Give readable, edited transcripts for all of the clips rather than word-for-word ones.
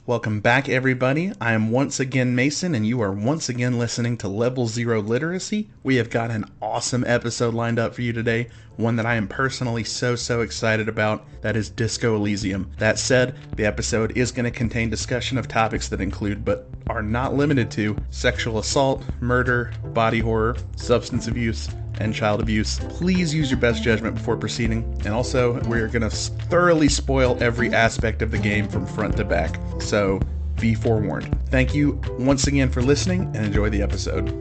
Welcome back, everybody. I am once again Mason, and you are once again listening to Level Zero Literacy. We have got an awesome episode lined up for you today, one that I am personally so excited about. That is Disco Elysium. That said, the episode is going to contain discussion of topics that include, but are not limited to, sexual assault, murder, body horror, substance abuse, and child abuse. Please use your best judgment before proceeding. And also, we're going to thoroughly spoil every aspect of the game from front to back. So, be forewarned. Thank you once again for listening, and enjoy the episode.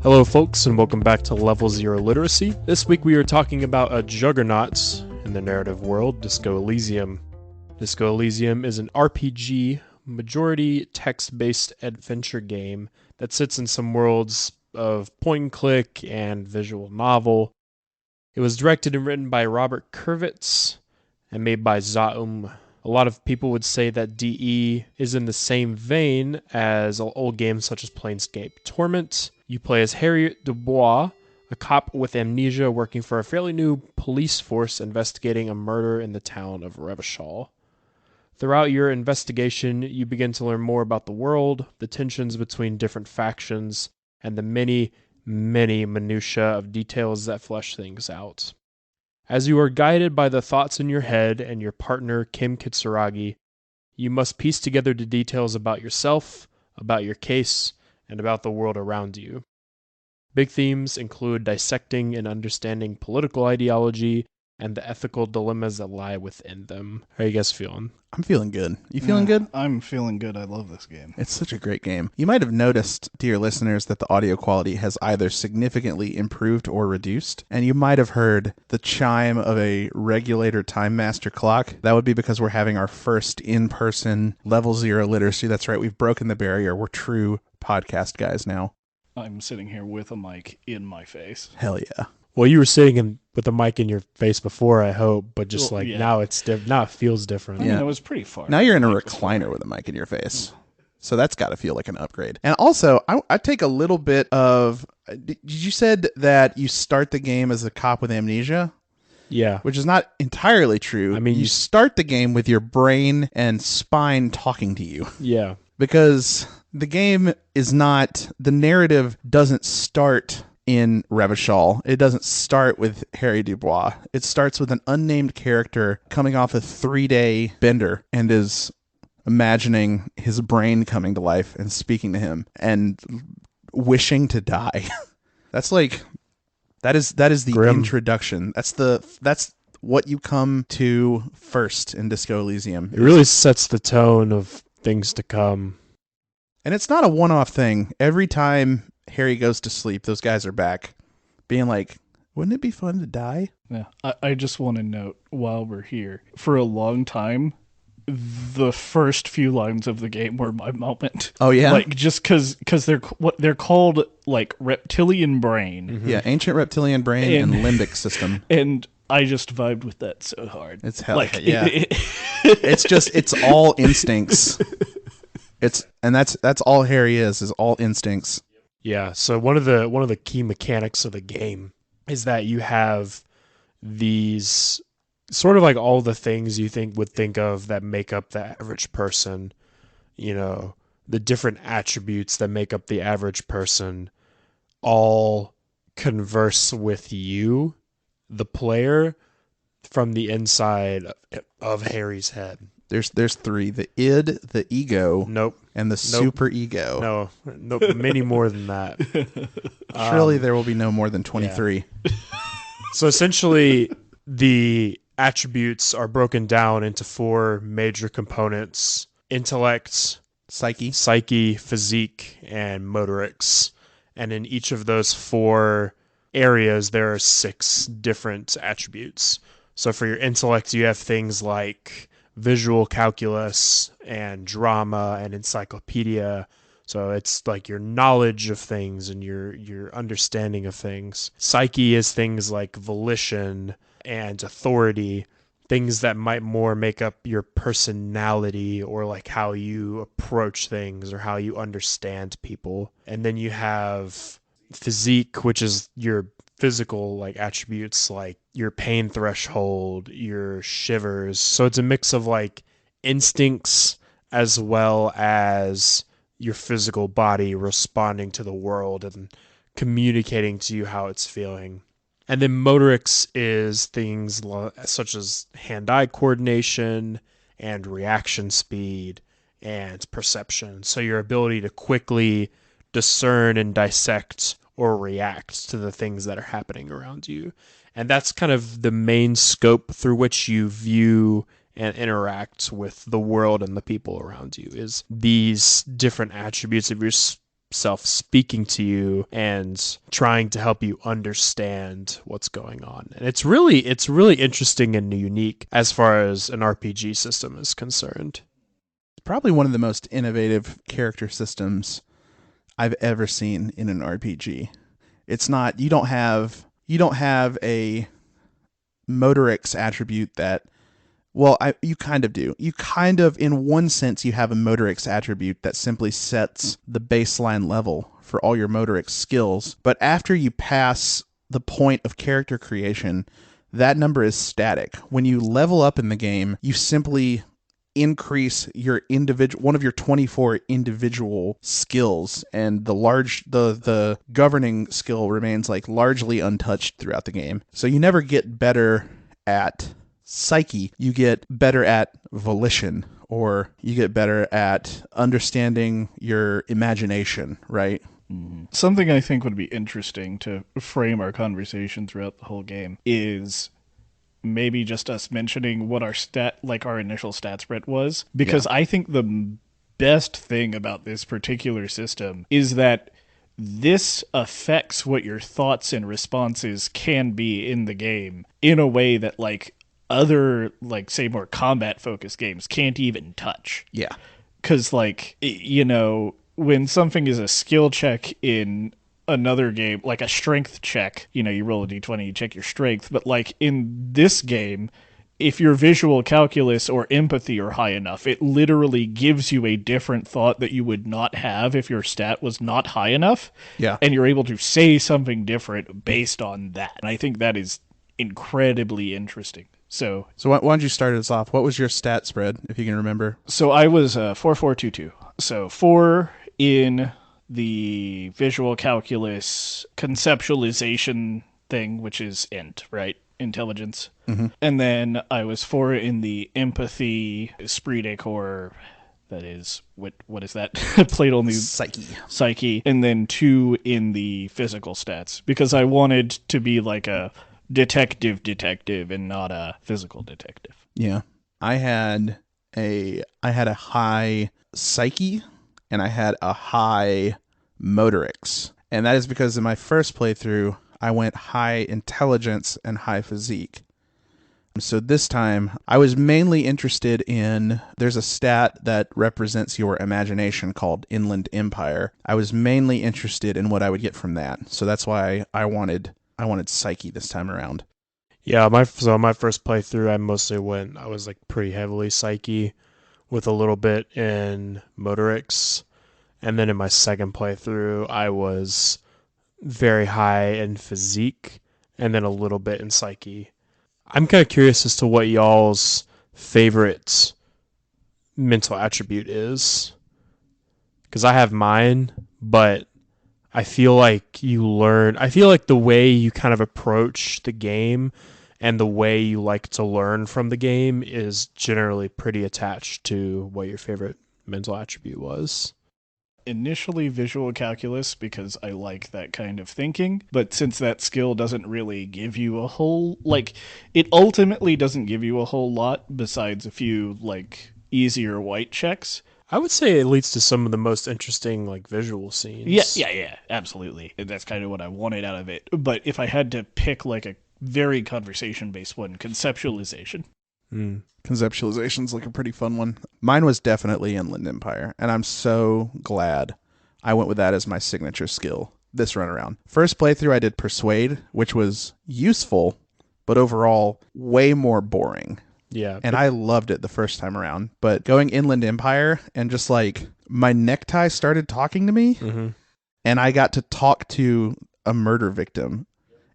Hello folks, and welcome back to Level Zero Literacy. This week we are talking about a juggernaut in the narrative world, Disco Elysium. Disco Elysium is an RPG, majority text-based adventure game that sits in some worlds of point-and-click and visual novel. It was directed and written by Robert Kurvitz and made by Zaum. A lot of people would say that DE is in the same vein as old games such as Planescape Torment. You play as Harriet Dubois, a cop with amnesia working for a fairly new police force investigating a murder in the town of Revachol. Throughout your investigation, you begin to learn more about the world, the tensions between different factions, and the many minutiae of details that flesh things out. As you are guided by the thoughts in your head and your partner, Kim Kitsuragi, you must piece together the details about yourself, about your case, and about the world around you. Big themes include dissecting and understanding political ideology and the ethical dilemmas that lie within them. How are you guys feeling? I'm feeling good. You feeling good? I'm feeling good. I love this game. It's such a great game. You might have noticed, dear listeners, that the audio quality has either significantly improved or reduced, and you might have heard the chime of a regulator time master clock. That would be because we're having our first in-person Level Zero Literacy. That's right, we've broken the barrier. We're true podcast guys now. I'm sitting here with a mic in my face. Hell yeah. Well, you were sitting with a mic in your face before, I hope, but just Well, yeah. now now it feels different. I mean, it was pretty far. Now you're in a recliner with a mic in your face. So that's got to feel like an upgrade. And also, I take a little bit of... You said that you start the game as a cop with amnesia? Yeah. Which is not entirely true. I mean, you start the game with your brain and spine talking to you. Yeah. Because the game is not... The narrative doesn't start in Revachol. It doesn't start with Harry Dubois. It starts with an unnamed character coming off a 3-day bender and is imagining his brain coming to life and speaking to him and wishing to die. That is the Grim. introduction. That's what you come to first in Disco Elysium. It really sets the tone of things to come. And it's not a one-off thing. Every time Harry goes to sleep, those guys are back being like, wouldn't it be fun to die? Yeah. I just want to note while we're here, for a long time, the first few lines of the game were my moment. Oh, yeah? Like, just because they're called, like, reptilian brain. Mm-hmm. Yeah, ancient reptilian brain and limbic system. And I just vibed with that so hard. It's hell, like, yeah. It's all instincts. That's all Harry is all instincts. Yeah, so one of the key mechanics of the game is that you have these sort of like all the things you would think of that make up the average person, you know, the different attributes that make up the average person all converse with you, the player, from the inside of Harry's head. There's 3: the id, the ego, Nope. and the super ego. No, many more than that. Surely there will be no more than 23. Yeah. So essentially, the attributes are broken down into 4 major components: intellect, psyche, physique, and motorics. And in each of those 4 areas, there are 6 different attributes. So for your intellect, you have things like visual calculus and drama and encyclopedia. So it's like your knowledge of things and your understanding of things. Psyche is things like volition and authority. things that might more make up your personality or like how you approach things or how you understand people. And then you have physique, which is your physical like attributes, like your pain threshold, your shivers. So it's a mix of like instincts as well as your physical body responding to the world and communicating to you how it's feeling. And then motorics is things such as hand-eye coordination and reaction speed and perception. So your ability to quickly discern and dissect or react to the things that are happening around you. And that's kind of the main scope through which you view and interact with the world and the people around you, is these different attributes of yourself speaking to you and trying to help you understand what's going on. And it's really interesting and unique as far as an RPG system is concerned. It's probably one of the most innovative character systems I've ever seen in an RPG. It's not, you don't have a motorics attribute that, well, you kind of do. You kind of, in one sense, you have a motorics attribute that simply sets the baseline level for all your motorics skills. But after you pass the point of character creation, that number is static. When you level up in the game, you simply increase your one of your 24 individual skills, and the governing skill remains like largely untouched throughout the game. So you never get better at psyche, you get better at volition, or you get better at understanding your imagination, right? Mm-hmm. Something I think would be interesting to frame our conversation throughout the whole game is maybe just us mentioning what our initial stat spread was, because I think the best thing about this particular system is that this affects what your thoughts and responses can be in the game in a way that like other, like, say, more combat-focused games can't even touch. Yeah. Because, like, you know, when something is a skill check in another game, like a strength check, you know, you roll a d20, you check your strength, but, like, in this game, if your visual calculus or empathy are high enough, it literally gives you a different thought that you would not have if your stat was not high enough. Yeah. And you're able to say something different based on that. And I think that is incredibly interesting. So why don't you start us off? What was your stat spread, if you can remember? So I was 4422. So 4 in the visual calculus conceptualization thing, which is int, right? Intelligence. Mm-hmm. And then I was 4 in the empathy esprit de corps. That is, what is that? Played only psyche. And then 2 in the physical stats, because I wanted to be like a detective and not a physical detective. Yeah. I had a high psyche and I had a high motorics. And that is because in my first playthrough, I went high intelligence and high physique. So this time, I was mainly interested in, there's a stat that represents your imagination called Inland Empire. I was mainly interested in what I would get from that. So that's why I wanted psyche this time around. Yeah, my first playthrough, I was like pretty heavily psyche with a little bit in motorics. And then in my second playthrough, I was very high in physique and then a little bit in psyche. I'm kind of curious as to what y'all's favorite mental attribute is, because I have mine, but I feel like the way you kind of approach the game and the way you like to learn from the game is generally pretty attached to what your favorite mental attribute was. Initially visual calculus, because I like that kind of thinking, but since that skill doesn't really give you a whole, like, it ultimately doesn't give you a whole lot besides a few, like, easier white checks. I would say it leads to some of the most interesting, like, visual scenes. Yeah, absolutely. That's kind of what I wanted out of it. But if I had to pick, like, a very conversation-based one, conceptualization. Conceptualization's like a pretty fun one. Mine was definitely Inland Empire, and I'm so glad I went with that as my signature skill this run around. First playthrough, I did Persuade, which was useful, but overall way more boring. Yeah. and I loved it the first time around. But going Inland Empire and just like my necktie started talking to me, and I got to talk to a murder victim,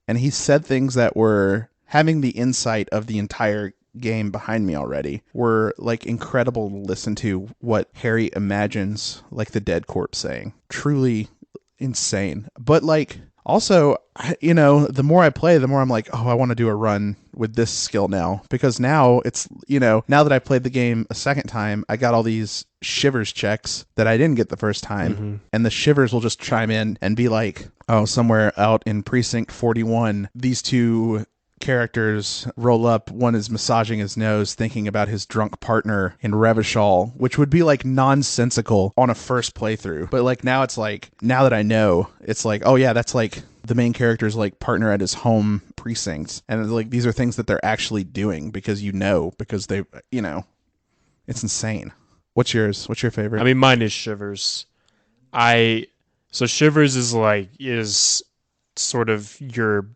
and he said things that were having the insight of the entire game behind me already were like incredible to listen to what Harry imagines like the dead corpse saying. Truly insane. But like also, the more I play, the more I'm like, oh, I want to do a run with this skill now, because now it's, now that I played the game a second time, I got all these shivers checks that I didn't get the first time, and the shivers will just chime in and be like, oh, somewhere out in precinct 41, these two characters roll up. One is massaging his nose, thinking about his drunk partner in Revachol, which would be like nonsensical on a first playthrough. But like now it's like, now that I know, it's like, oh yeah, that's like the main character's like partner at his home precinct. And like these are things that they're actually doing because because they, it's insane. What's yours? What's your favorite? I mean, mine is Shivers. So Shivers is sort of your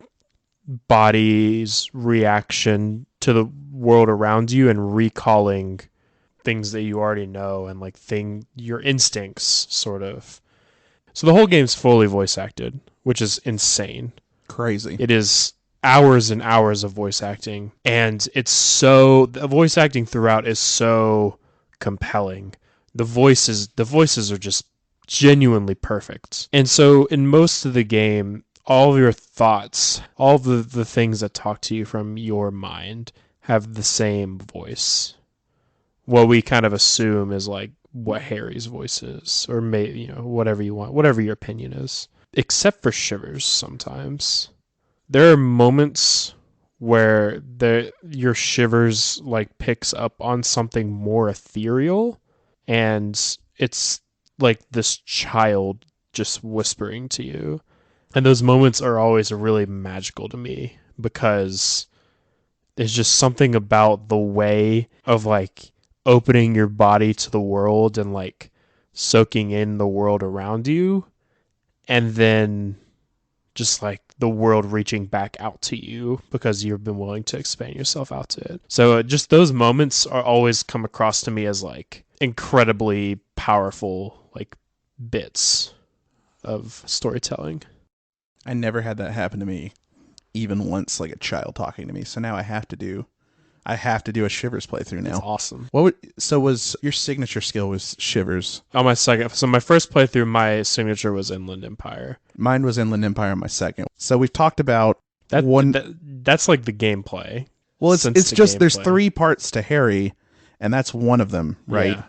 body's reaction to the world around you and recalling things that you already know and like your instincts sort of. So the whole game's fully voice acted, which is insane. Crazy. It is hours and hours of voice acting, and the voice acting throughout is so compelling. The voices are just genuinely perfect. And so in most of the game, all of your thoughts, all the things that talk to you from your mind have the same voice. What we kind of assume is like what Harry's voice is, or whatever you want, whatever your opinion is. Except for Shivers sometimes. There are moments where your Shivers like picks up on something more ethereal, and it's like this child just whispering to you. And those moments are always really magical to me because there's just something about the way of like opening your body to the world and like soaking in the world around you, and then just like the world reaching back out to you because you've been willing to expand yourself out to it. So just those moments are always come across to me as like incredibly powerful like bits of storytelling. I never had that happen to me even once, like a child talking to me. So now I have to do a Shivers playthrough now. That's awesome. Was your signature skill was Shivers? On my second, so my first playthrough, my signature was Inland Empire. Mine was Inland Empire on my second. So we've talked about that's like the gameplay. Well, it's just there's 3 parts to Harry, and that's one of them, right?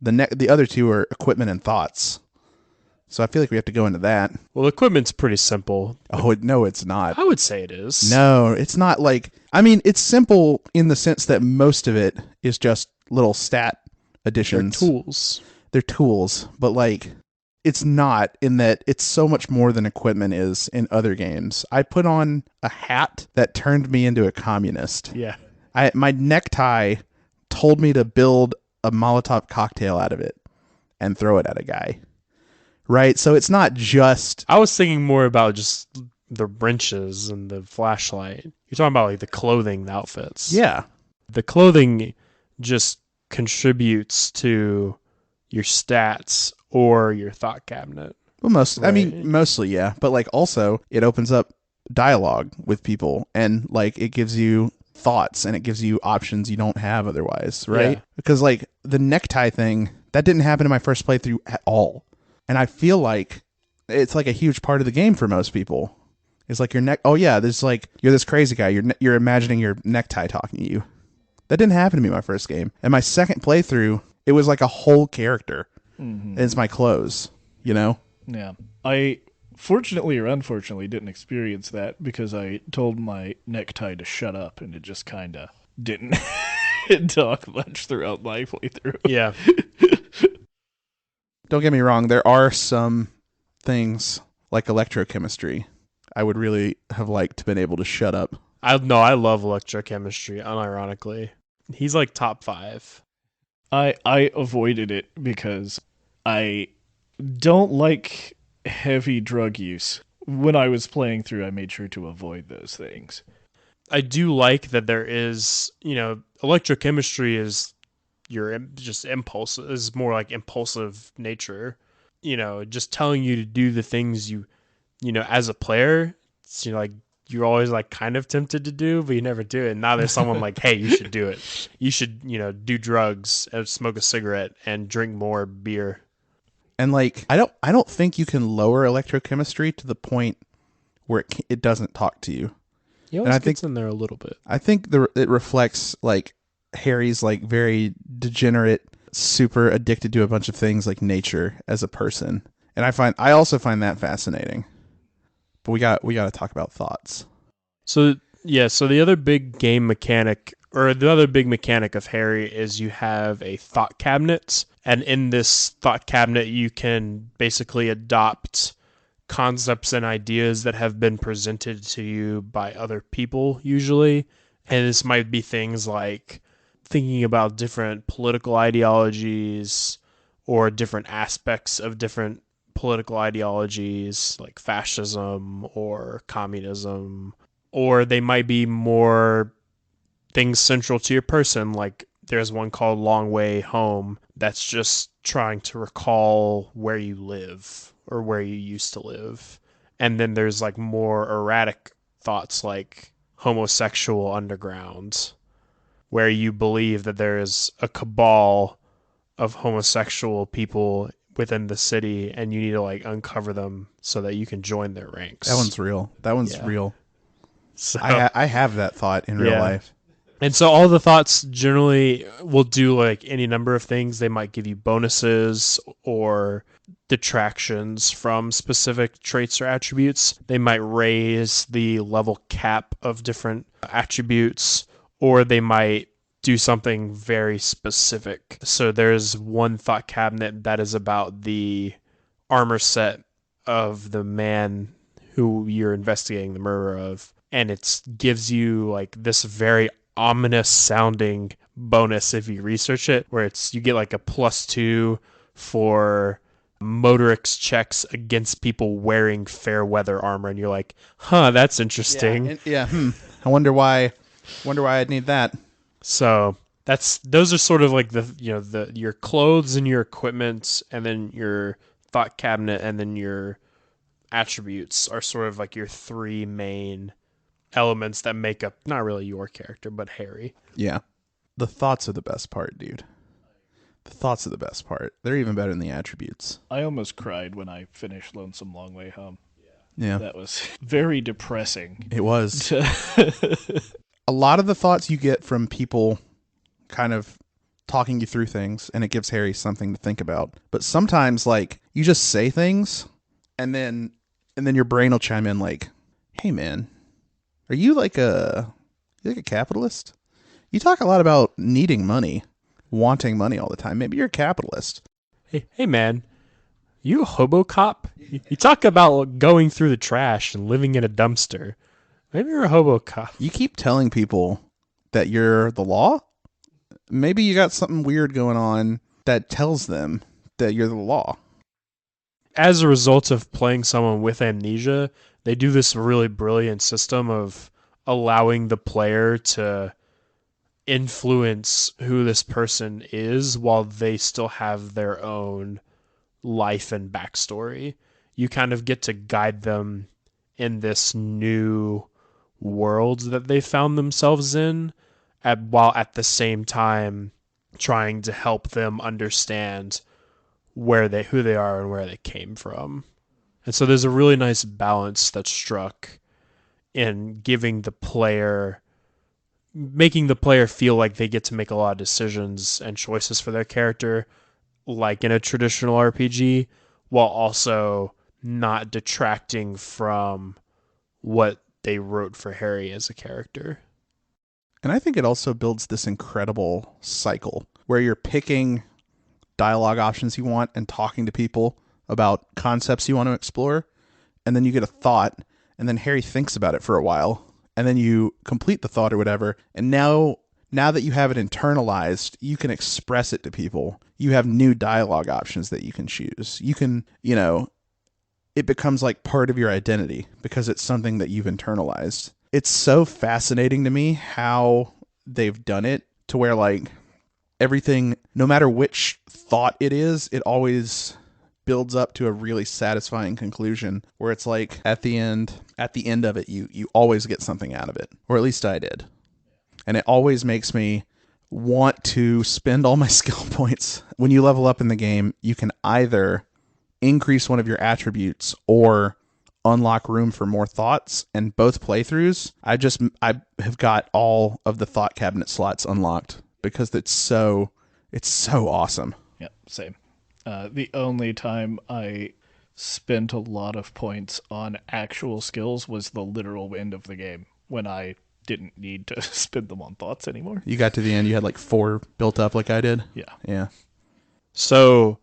Yeah. The other 2 are equipment and thoughts. So I feel like we have to go into that. Well, equipment's pretty simple. Oh, no, it's not. I would say it is. No, it's not like... I mean, it's simple in the sense that most of it is just little stat additions. They're tools, but like... It's not, in that it's so much more than equipment is in other games. I put on a hat that turned me into a communist. Yeah. My necktie told me to build a Molotov cocktail out of it and throw it at a guy. Right? So it's not just... I was thinking more about just the wrenches and the flashlight. You're talking about like the clothing, the outfits. Yeah. The clothing just contributes to your stats or your thought cabinet. Well, mostly, yeah. But like also it opens up dialogue with people, and like it gives you thoughts and it gives you options you don't have otherwise, right? Yeah. Because like the necktie thing, that didn't happen in my first playthrough at all. And I feel like it's like a huge part of the game for most people. It's like your neck. Oh yeah, there's like you're this crazy guy. You're imagining your necktie talking to you. That didn't happen to me in my first game. And my second playthrough, it was like a whole character. And it's my clothes, Yeah. I fortunately or unfortunately didn't experience that because I told my necktie to shut up, and it just kind of didn't talk much throughout my playthrough. Yeah. Don't get me wrong, there are some things like electrochemistry I would really have liked to been able to shut up. I love electrochemistry, unironically. He's like top 5. I avoided it because I don't like heavy drug use. When I was playing through, I made sure to avoid those things. I do like that there is, electrochemistry is just impulse, is more like impulsive nature. Just telling you to do the things as a player, it's, like you're always like kind of tempted to do, but you never do it. And now there's someone like, hey, you should do it. You should, do drugs and smoke a cigarette and drink more beer. And like, I don't think you can lower electrochemistry to the point where it doesn't talk to you. He always gets in there a little bit. I think it reflects like Harry's like very degenerate, super addicted to a bunch of things like nature as a person. And I also find that fascinating. But we got to talk about thoughts. So the other big game mechanic, or the other big mechanic of Harry, is you have a thought cabinet, and in this thought cabinet you can basically adopt concepts and ideas that have been presented to you by other people usually. And this might be things like thinking about different political ideologies or different aspects of different political ideologies like fascism or communism, or they might be more things central to your person. Like there's one called Long Way Home that's just trying to recall where you live or where you used to live. And then there's like more erratic thoughts like homosexual underground, where you believe that there is a cabal of homosexual people within the city and you need to like uncover them so that you can join their ranks. That one's real. Real. So, I have that thought in real life. And so all the thoughts generally will do like any number of things. They might give you bonuses or detractions from specific traits or attributes. They might raise the level cap of different attributes, or they might do something very specific. So there's one thought cabinet that is about the armor set of the man who you're investigating the murder of. And it gives you like this very ominous sounding bonus if you research it, where you get like a +2 for motorics checks against people wearing fair weather armor, and you're like, that's interesting. I wonder why I'd need that. So those are sort of like your clothes and your equipment, and then your thought cabinet, and then your attributes are sort of like your three main elements that make up not really your character, but Harry. Yeah. The thoughts are the best part, dude. The thoughts are the best part. They're even better than the attributes. I almost cried when I finished Lonesome Long Way Home. Yeah. That was very depressing. It was. A lot of the thoughts you get from people kind of talking you through things, and it gives Harry something to think about. But sometimes, like, you just say things, and then your brain will chime in like, hey, man, are you like a capitalist? You talk a lot about needing money, wanting money all the time. Maybe you're a capitalist. Hey man, you a hobo cop? You talk about going through the trash and living in a dumpster. Maybe you're a hobo cop. You keep telling people that you're the law. Maybe you got something weird going on that tells them that you're the law. As a result of playing someone with amnesia, they do this really brilliant system of allowing the player to influence who this person is while they still have their own life and backstory. You kind of get to guide them in this new world that they found themselves in, while at the same time trying to help them understand who they are and where they came from. And so there's a really nice balance that's struck in making the player feel like they get to make a lot of decisions and choices for their character, like in a traditional RPG, while also not detracting from what they wrote for Harry as a character. And I think it also builds this incredible cycle where you're picking dialogue options you want and talking to people about concepts you want to explore, and then you get a thought, and then Harry thinks about it for a while, and then you complete the thought or whatever, and now that you have it internalized, you can express it to people. You have new dialogue options that you can choose. You can, it becomes like part of your identity because it's something that you've internalized. It's so fascinating to me how they've done it to where, like, everything, no matter which thought it is, it always builds up to a really satisfying conclusion where it's like at the end of it, you always get something out of it, or at least I did. And it always makes me want to spend all my skill points. When you level up in the game, you can either increase one of your attributes or unlock room for more thoughts. And both playthroughs, I have got all of the thought cabinet slots unlocked because it's so awesome. Yep, same. The only time I spent a lot of points on actual skills was the literal end of the game, when I didn't need to spend them on thoughts anymore. You got to the end, you had like 4 built up like I did. Yeah. So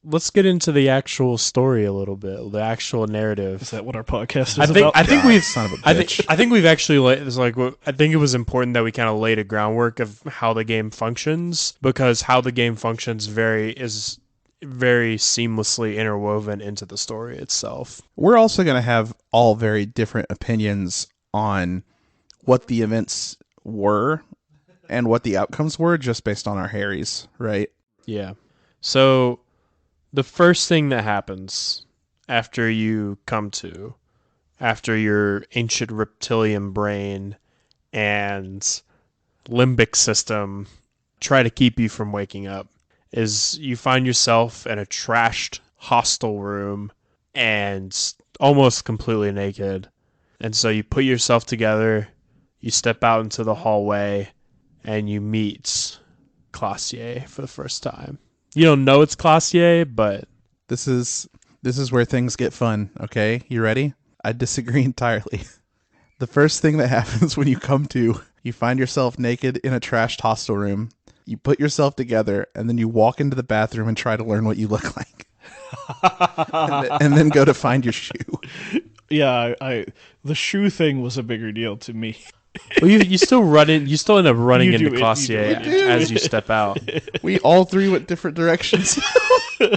let's get into the actual story a little bit, the actual narrative. Is that what our podcast is about? I think we've son of a bitch. I think we've actually I think it was important that we kind of laid a groundwork of how the game functions, because how the game functions is very seamlessly interwoven into the story itself. We're also going to have all very different opinions on what the events were and what the outcomes were just based on our Harrys, right? Yeah. So the first thing that happens after your ancient reptilian brain and limbic system try to keep you from waking up is you find yourself in a trashed hostel room and almost completely naked. And so you put yourself together, you step out into the hallway, and you meet Classier for the first time. You don't know it's Classier, but This is where things get fun, okay? You ready? I disagree entirely. The first thing that happens when you find yourself naked in a trashed hostel room, you put yourself together, and then you walk into the bathroom and try to learn what you look like. and then go to find your shoe. Yeah, the shoe thing was a bigger deal to me. well, you still end up running You do into it, Classier you do it. as you step out. We all three went different directions. Yeah.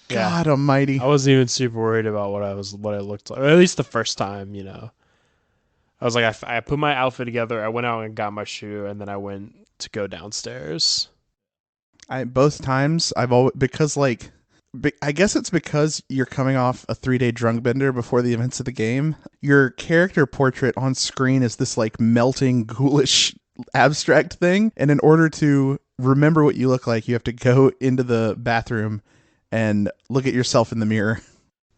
God almighty. I wasn't even super worried about what it looked like. Or at least the first time, I was like, I put my outfit together, I went out and got my shoe, and then I went to go downstairs. Both times I've always, because like, I guess it's because you're coming off a 3-day drunk bender before the events of the game. Your character portrait on screen is this like melting ghoulish abstract thing, and in order to remember what you look like, you have to go into the bathroom and look at yourself in the mirror.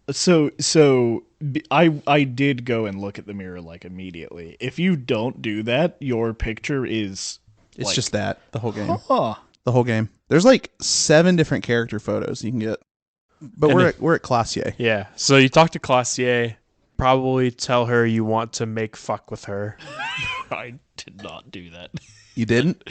So I did go and look at the mirror like immediately. If you don't do that, your picture is It's like, just that the whole game. huh. The whole game. There's like 7 different character photos you can get. But And we're at Classier. Yeah. So you talk to Classier, probably tell her you want to make fuck with her. I did not do that. You didn't?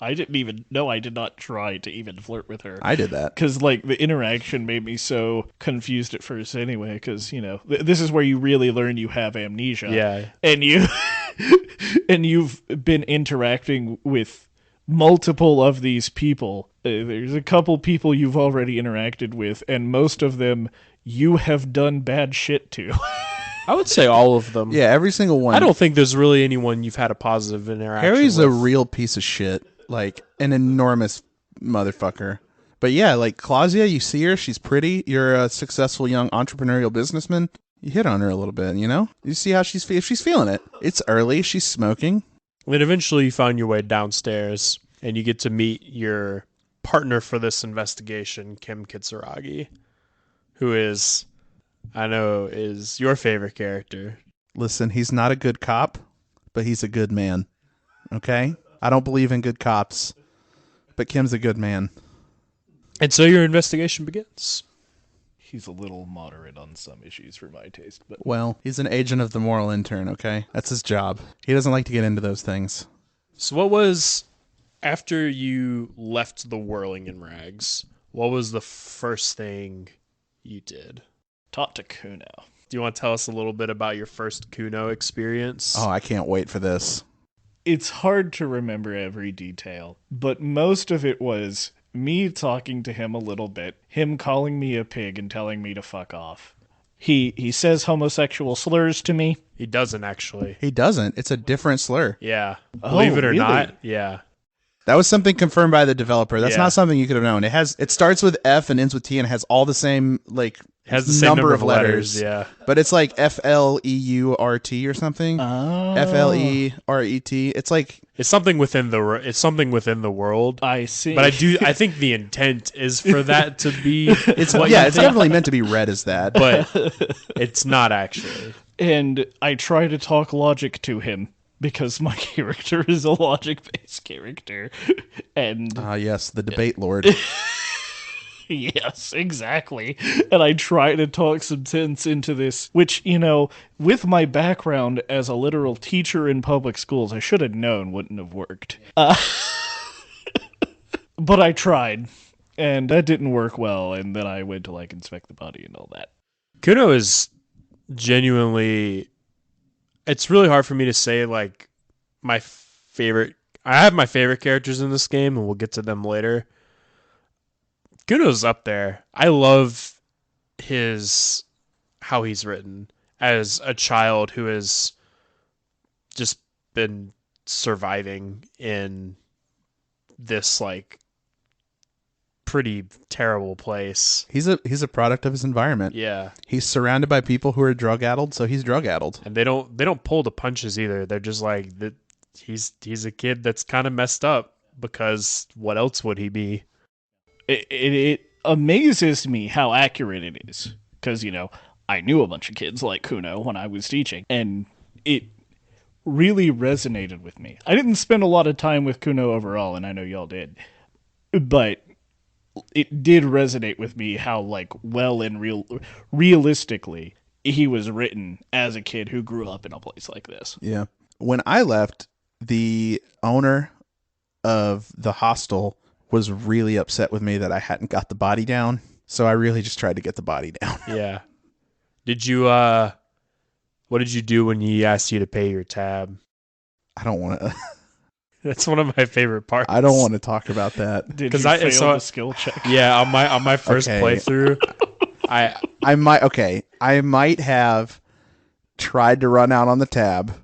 I did not try to even flirt with her. I did that. Because, like, the interaction made me so confused at first anyway, because, this is where you really learn you have amnesia. Yeah. And you've been interacting with multiple of these people. There's a couple people you've already interacted with, and most of them you have done bad shit to. I would say all of them. Yeah, every single one. I don't think there's really anyone you've had a positive interaction Harry's with. a real piece of shit. Like, an enormous motherfucker. But yeah, like, Claudia, you see her, she's pretty. You're a successful young entrepreneurial businessman. You hit on her a little bit, You see how if she's feeling it. It's early, she's smoking. Then eventually you find your way downstairs, and you get to meet your partner for this investigation, Kim Kitsuragi, who is your favorite character. Listen, he's not a good cop, but he's a good man. Okay? I don't believe in good cops, but Kim's a good man. And so your investigation begins. He's a little moderate on some issues for my taste, but Well, he's an agent of the moral intern, okay? That's his job. He doesn't like to get into those things. So what was, after you left the Whirling in Rags, what was the first thing you did? talk to Kuno. Do you want to tell us a little bit about your first Kuno experience? Oh, I can't wait for this. It's hard to remember every detail, but most of it was me talking to him a little bit, him calling me a pig and telling me to fuck off. He says homosexual slurs to me. He doesn't actually. He doesn't. It's a different slur. Yeah. Oh, Believe it or really? not. Yeah. That was something confirmed by the developer. That's Yeah. not something you could have known. It starts with F and ends with T and has all the same Has the same number of letters. Yeah. But it's like FLEURT or something. Oh. FLERET. It's something within the world. I see. But I think the intent is for that to be It's what yeah, you it's think, definitely meant to be read as that. but it's not actually. And I try to talk logic to him because my character is a logic-based character. And Yes, the debate lord. yes, exactly. And I try to talk some sense into this, which, with my background as a literal teacher in public schools, I should have known wouldn't have worked. But I tried, and that didn't work well, and then I went to, inspect the body and all that. Kuno is genuinely... It's really hard for me to say, my favorite... I have my favorite characters in this game, and we'll get to them later. Kuno's up there. I love how he's written as a child who has just been surviving in this pretty terrible place. He's a product of his environment. Yeah. He's surrounded by people who are drug addled, so he's drug addled. And they don't pull the punches either. They're just that he's a kid that's kind of messed up, because what else would he be? It amazes me how accurate it is, because I knew a bunch of kids like Kuno when I was teaching, and it really resonated with me. I didn't spend a lot of time with Kuno overall, and I know y'all did, but it did resonate with me how well and realistically he was written as a kid who grew up in a place like this. Yeah. When I left, the owner of the hostel was really upset with me that I hadn't got the body down. So I really just tried to get the body down. Yeah. Did you what did you do when he asked you to pay your tab? I don't want to. That's one of my favorite parts. I don't want to talk about that. Did you fail the skill check? Yeah, on my first playthrough, I might have tried to run out on the tab,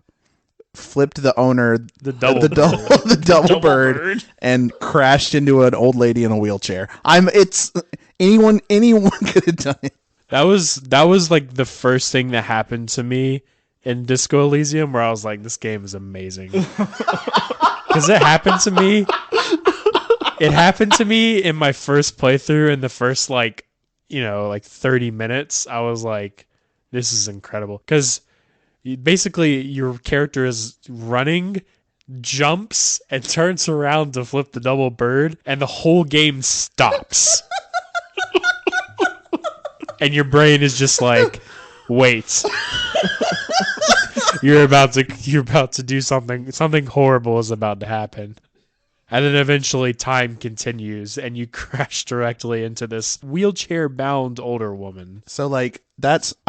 flipped the owner the double bird, and crashed into an old lady in a wheelchair. Anyone could have done it. That was the first thing that happened to me in Disco Elysium, where I was like, this game is amazing. Because it happened to me. It happened to me in my first playthrough. In the first 30 minutes, I was like, this is incredible. Because basically your character is running, jumps, and turns around to flip the double bird, and the whole game stops. And your brain is just like, wait. You're about to do something horrible is about to happen. And then eventually time continues and you crash directly into this wheelchair-bound older woman. So I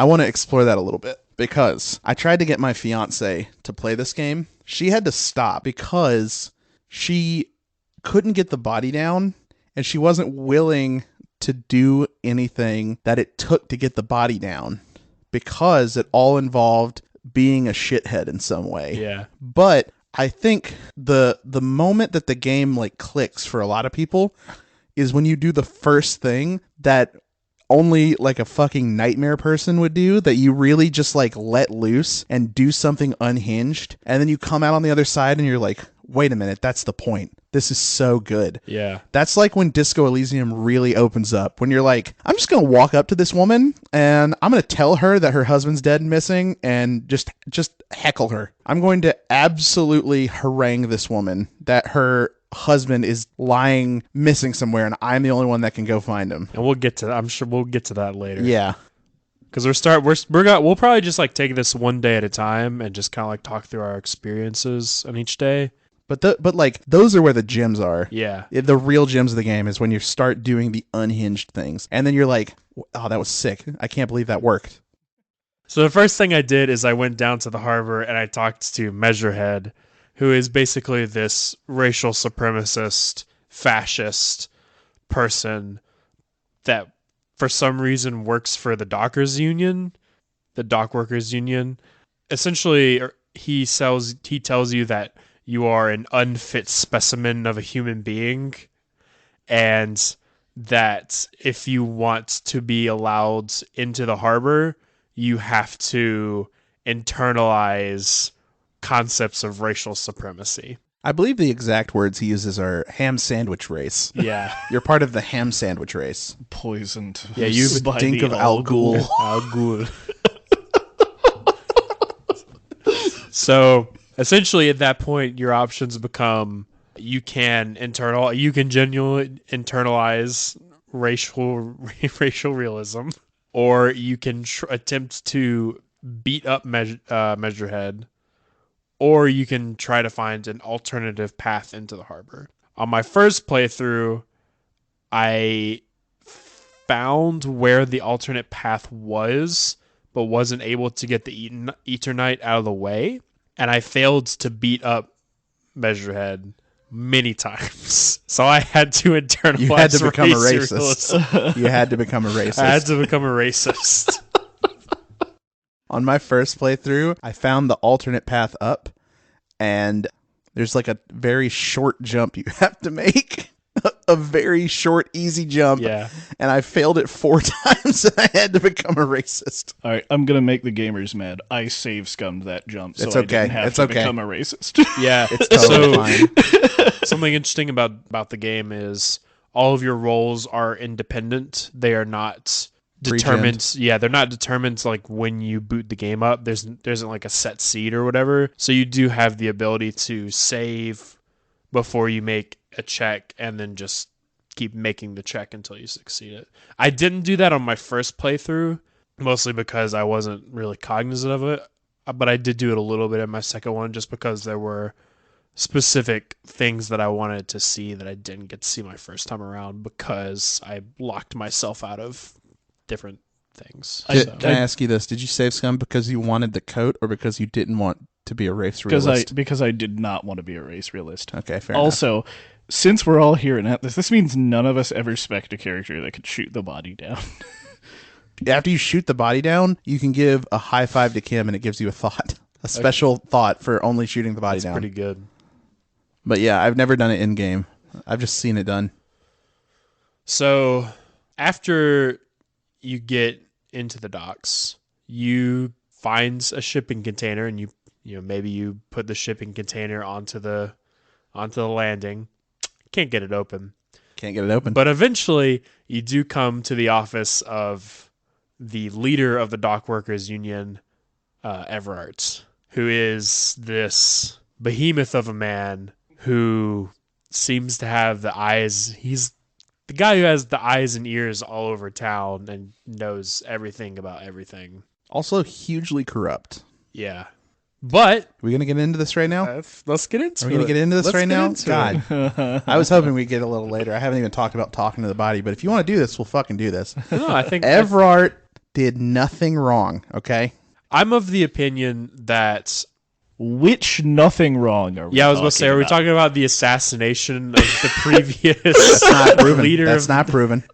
want to explore that a little bit, because I tried to get my fiance to play this game. She had to stop because she couldn't get the body down, and she wasn't willing to do anything that it took to get the body down, because it all involved being a shithead in some way. Yeah. But I think the moment that the game clicks for a lot of people is when you do the first thing that only a fucking nightmare person would do, that you really just let loose and do something unhinged, and then you come out on the other side and you're like, wait a minute, that's the point. This is so good. Yeah. That's when Disco Elysium really opens up. When you're like, I'm just going to walk up to this woman and I'm going to tell her that her husband's dead and missing, and just heckle her. I'm going to absolutely harangue this woman that her husband is lying missing somewhere, and I'm the only one that can go find him. And I'm sure we'll get to that later. Yeah. Because we'll probably just take this one day at a time and just kind of talk through our experiences on each day. But those are where the gems are. Yeah. The real gems of the game is when you start doing the unhinged things. And then you're like, oh, that was sick. I can't believe that worked. So the first thing I did is I went down to the harbor and I talked to Measurehead, who is basically this racial supremacist, fascist person that for some reason works for the dockers union, the dock workers union. Essentially, he tells you that you are an unfit specimen of a human being, and that if you want to be allowed into the harbor, you have to internalize concepts of racial supremacy. I believe the exact words he uses are ham sandwich race. Yeah. You're part of the ham sandwich race. Poisoned. Yeah, you by stink the of Al Ghul. Al Ghul. So essentially, at that point, your options become you can genuinely internalize racial realism, or you can attempt to beat up Measurehead, or you can try to find an alternative path into the harbor. On my first playthrough, I found where the alternate path was, but wasn't able to get the Eternite out of the way, and I failed to beat up Measurehead many times. So I had to internalize. You had to become a racist. You had to become a racist. I had to become a racist. On my first playthrough, I found the alternate path up, and there's like a very short jump you have to make. A very short, easy jump. Yeah. And I failed it 4 times, and I had to become a racist. All right, I'm gonna make the gamers mad. I save scummed that jump, so It's I okay. didn't have It's to okay. become a racist. Yeah. It's totally fine. Something interesting about the game is all of your roles are independent. They are not determined. Pre-gemmed. Yeah, they're not determined like when you boot the game up. There isn't like a set seed or whatever. So you do have the ability to save before you make a check and then just keep making the check until you succeed it. I didn't do that on my first playthrough, mostly because I wasn't really cognizant of it, but I did do it a little bit in my second one just because there were specific things that I wanted to see that I didn't get to see my first time around because I locked myself out of different things. Can I ask you this? Did you save scum because you wanted the coat or because you didn't want to be a race realist? Because I did not want to be a race realist. Okay, fair enough. Also, since we're all here and at this means none of us ever spec'd a character that could shoot the body down. After you shoot the body down, you can give a high five to Kim, and it gives you a thought. A special thought for only shooting the body down. Pretty good. But yeah, I've never done it in-game. I've just seen it done. So after you get into the docks, you find a shipping container, and you maybe you put the shipping container onto the landing. Can't get it open. Can't get it open. But eventually, you do come to the office of the leader of the dock workers union, Everart, who is this behemoth of a man who seems to have the eyes. He's the guy who has the eyes and ears all over town and knows everything about everything. Also hugely corrupt. Yeah. But Are we going to get into this right now? let's get into it. Are we going to get into this Let's right get now? into God. it. I was hoping we'd get a little later. I haven't even talked about talking to the body, but if you want to do this, we'll fucking do this. No, I think Everart did nothing wrong, okay? I'm of the opinion that Which nothing wrong are we I was going to say, are we about? talking about the assassination of the previous That's not proven. leader? That's not proven.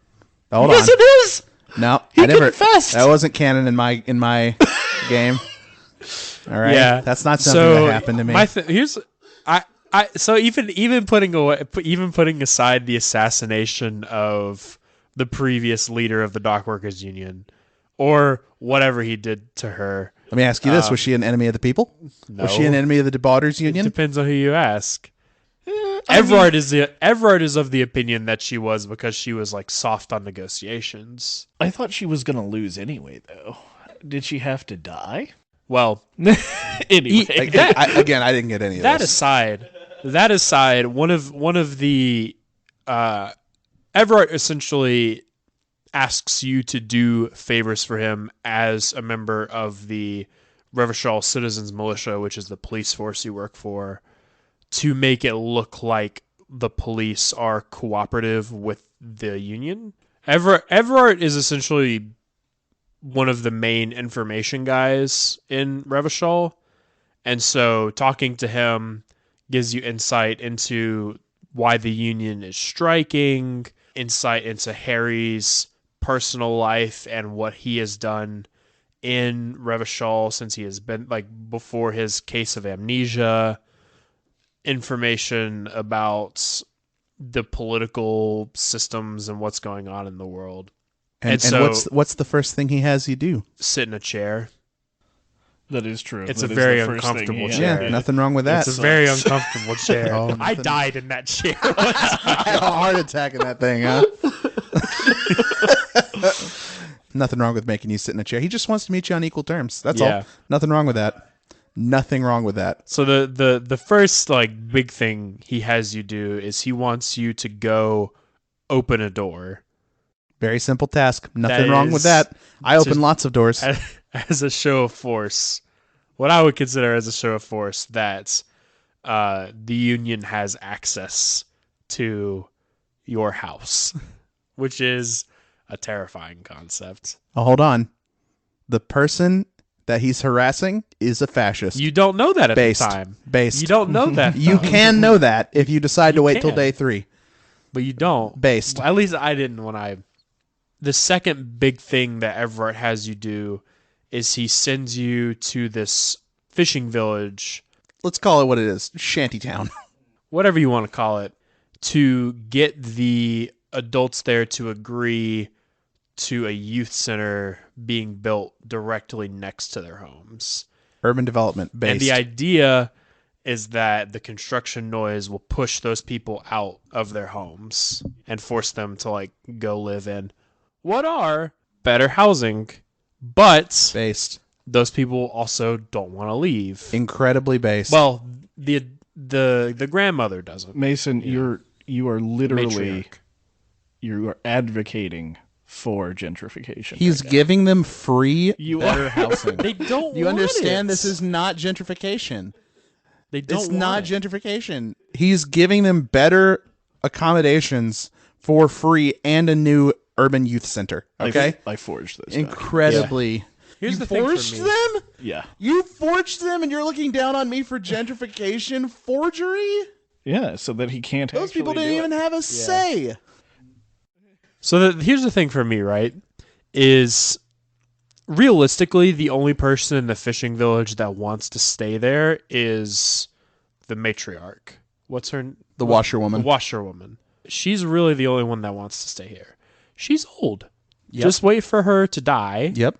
Hold Yes, on. it is! No, He I never. confessed! That wasn't canon in my game. All right. Yeah, That's not something that happened to me. So even putting aside the assassination of the previous leader of the dock workers union, or whatever he did to her. Let me ask you this: was she an enemy of the people? No. Was she an enemy of the Debauders Union? Depends on who you ask. Everard is of the opinion that she was because she was like soft on negotiations. I thought she was going to lose anyway, though. Did she have to die? Well, Anyway. I didn't get any of that this. aside, one of the Everard essentially asks you to do favors for him as a member of the Revachol Citizens Militia, which is the police force you work for, to make it look like the police are cooperative with the union. Everard is essentially one of the main information guys in Revachol, and so talking to him gives you insight into why the union is striking, insight into Harry's personal life and what he has done in Revachol since he has been, like, before his case of amnesia, information about the political systems and what's going on in the world. And so, what's the first thing he has you do? sit in a chair. That is true. It's That a is very the first thing uncomfortable he chair. had Yeah, to do. nothing wrong with that. It's a very uncomfortable chair. Oh, I nothing. died in that chair. I had a heart attack in that thing, huh? Nothing wrong with making you sit in a chair. He just wants to meet you on equal terms. That's Yeah. all. Nothing wrong with that. Nothing wrong with that. So the first, like, big thing he has you do is he wants you to go open a door. Very simple task. Nothing That wrong with is that. I open just- lots of doors. As a show of force, what I would consider as a show of force that the Union has access to your house, which is a terrifying concept. Oh, hold on. The person that he's harassing is a fascist. You don't know that at Based. the time. Based. You don't know that. You though. can know that if you decide to wait till can. day 3. But you don't. Based. Well, at least I didn't when I... The second big thing that Everett has you do is he sends you to this fishing village, Let's call it what it is. Shantytown. whatever you want to call it, to get the adults there to agree to a youth center being built directly next to their homes. Urban development. Based. And the idea is that the construction noise will push those people out of their homes and force them to, like, go live in what are better housing, but Based. those people also don't want to leave. Incredibly based. Well, the grandmother doesn't. Mason, you are literally Matriarch. you are advocating for gentrification. he's right now. giving them free You better are. housing. They don't. You want understand it. this is not gentrification. They don't. It's want not it. gentrification. He's giving them better accommodations for free and a new urban youth center. Okay? I forged this. Incredibly. Here's You the thing for forged me. them? Yeah. You forged them and you're looking down on me for gentrification? Forgery? Yeah, so that he can't Those actually people didn't do even it. have a say. So here's the thing for me, right? Is realistically the only person in the fishing village that wants to stay there is the matriarch. What's her? The washerwoman. The washerwoman. She's really the only one that wants to stay here. She's old. Yep. Just wait for her to die, Yep.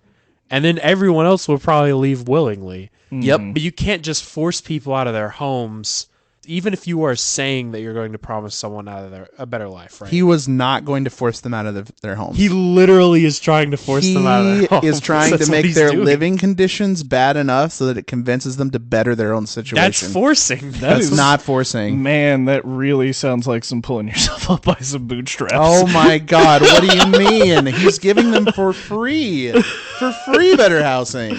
and then everyone else will probably leave willingly. Yep. But you can't just force people out of their homes, even if you are saying that you're going to promise someone out of a better life, right? He was not going to force them out of their homes. He literally is trying to force them out of their homes. He is trying That's to what make he's their doing. living conditions bad enough so that it convinces them to better their own situation. That's forcing. That's is- not forcing. Man, that really sounds like some pulling yourself up by some bootstraps. Oh my God! What do you mean? He's giving them for free better housing.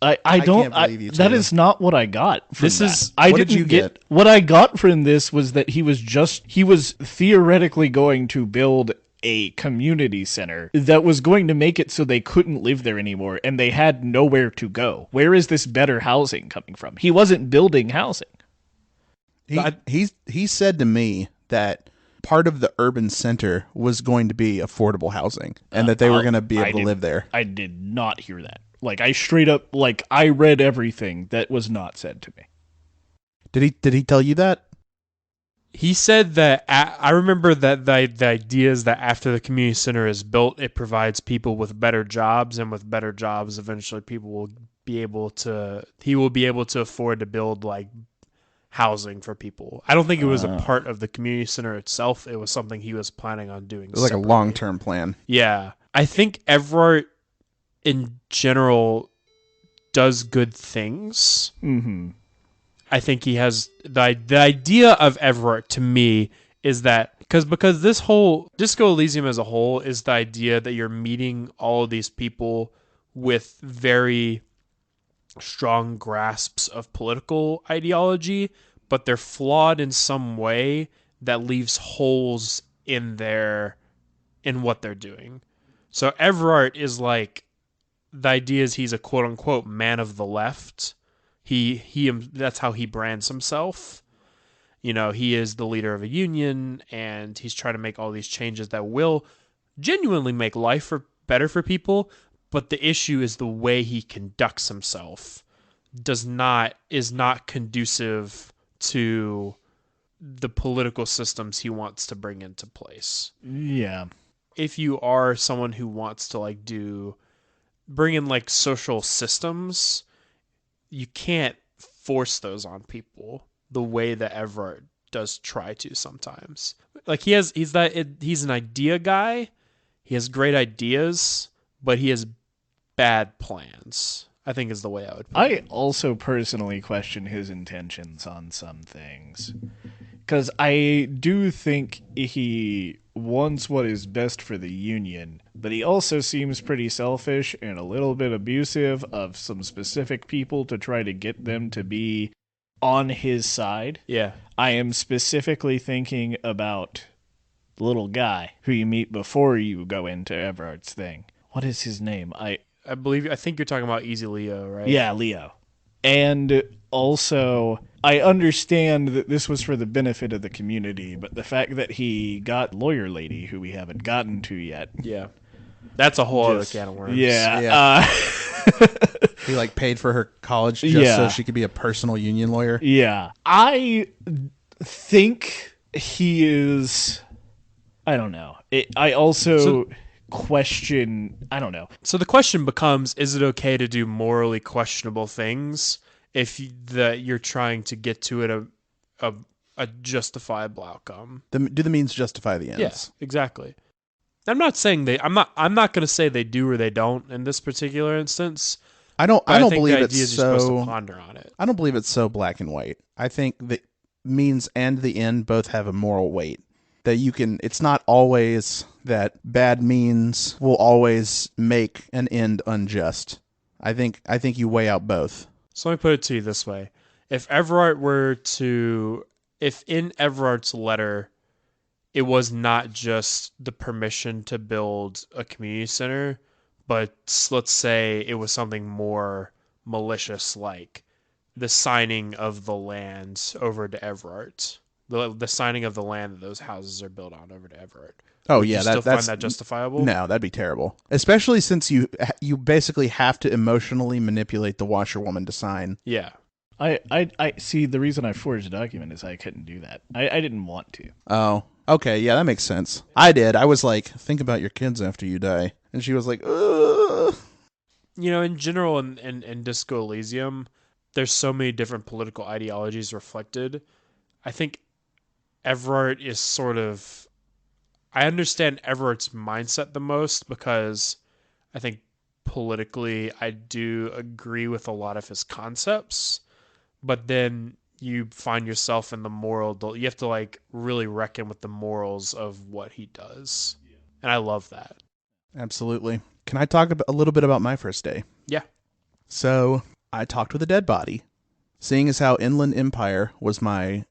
I don't. can't believe you that two. is not what I got. From This that. is- I what did didn't you get? What I got from this was that he was theoretically going to build a community center that was going to make it so they couldn't live there anymore, and they had nowhere to go. Where is this better housing coming from? He wasn't building housing. He said to me that part of the urban center was going to be affordable housing, and that they were going to be able to live there. I did not hear that. Like I straight up, like I read everything that was not said to me. Did he tell you that? He said that I remember that the idea is that after the community center is built, it provides people with better jobs, and with better jobs, eventually people will be able to. He will be able to afford to build like housing for people. I don't think it was a part of the community center itself. It was something he was planning on doing. It was like a separately. long-term plan. Yeah, I think Everett in general does good things. Mm-hmm. I think he has the idea of Everett to me is that because this whole Disco Elysium as a whole is the idea that you're meeting all of these people with very strong grasps of political ideology, but they're flawed in some way that leaves holes in what they're doing. So Everett is like, the idea is he's a quote unquote man of the left. He that's how he brands himself. You know, he is the leader of a union, and he's trying to make all these changes that will genuinely make life better for people, but the issue is the way he conducts himself is not conducive to the political systems he wants to bring into place. Yeah. If you are someone who wants to bring in social systems, you can't force those on people the way that Everard does try to sometimes. He's an idea guy. He has great ideas, but he has bad plans, I think is the way I would put it. I also personally question his intentions on some things. Because I do think he wants what is best for the Union, but he also seems pretty selfish and a little bit abusive of some specific people to try to get them to be on his side. Yeah. I am specifically thinking about the little guy who you meet before you go into Everard's thing. What is his name? I think you're talking about Easy Leo, right? Yeah, Leo. And also, I understand that this was for the benefit of the community, but the fact that he got lawyer lady, who we haven't gotten to yet. Yeah. That's a whole other can of worms. Yeah. He paid for her college just so she could be a personal union lawyer. Yeah. I think he is... I don't know. I also question... I don't know. So the question becomes, is it okay to do morally questionable things if you're trying to get to it a justifiable outcome? Do the means justify the ends? Yes, exactly. I'm not saying I'm not going to say they do or they don't in this particular instance. I don't believe it's you're so. supposed to ponder on it. I don't believe it's so black and white. I think the means and the end both have a moral weight. That it's not always that bad means will always make an end unjust. I think you weigh out both. So let me put it to you this way. If in Everard's letter, it was not just the permission to build a community center, but let's say it was something more malicious, like the signing of the land over to Everard. The signing of the land that those houses are built on over to Everard. Oh, Would yeah, you still find that justifiable? No, that'd be terrible. Especially since you basically have to emotionally manipulate the washerwoman to sign. Yeah. I see. The reason I forged a document is I couldn't do that. I didn't want to. Oh, okay, yeah, that makes sense. I did. I was like, think about your kids after you die, and she was like, ugh. In general, in Disco Elysium, there's so many different political ideologies reflected. I think Everard is sort of... I understand Everard's mindset the most because I think politically I do agree with a lot of his concepts, but then you find yourself in the moral... You have to really reckon with the morals of what he does. Yeah. And I love that. Absolutely. Can I talk a little bit about my first day? Yeah. So I talked with a dead body. Seeing as how Inland Empire was my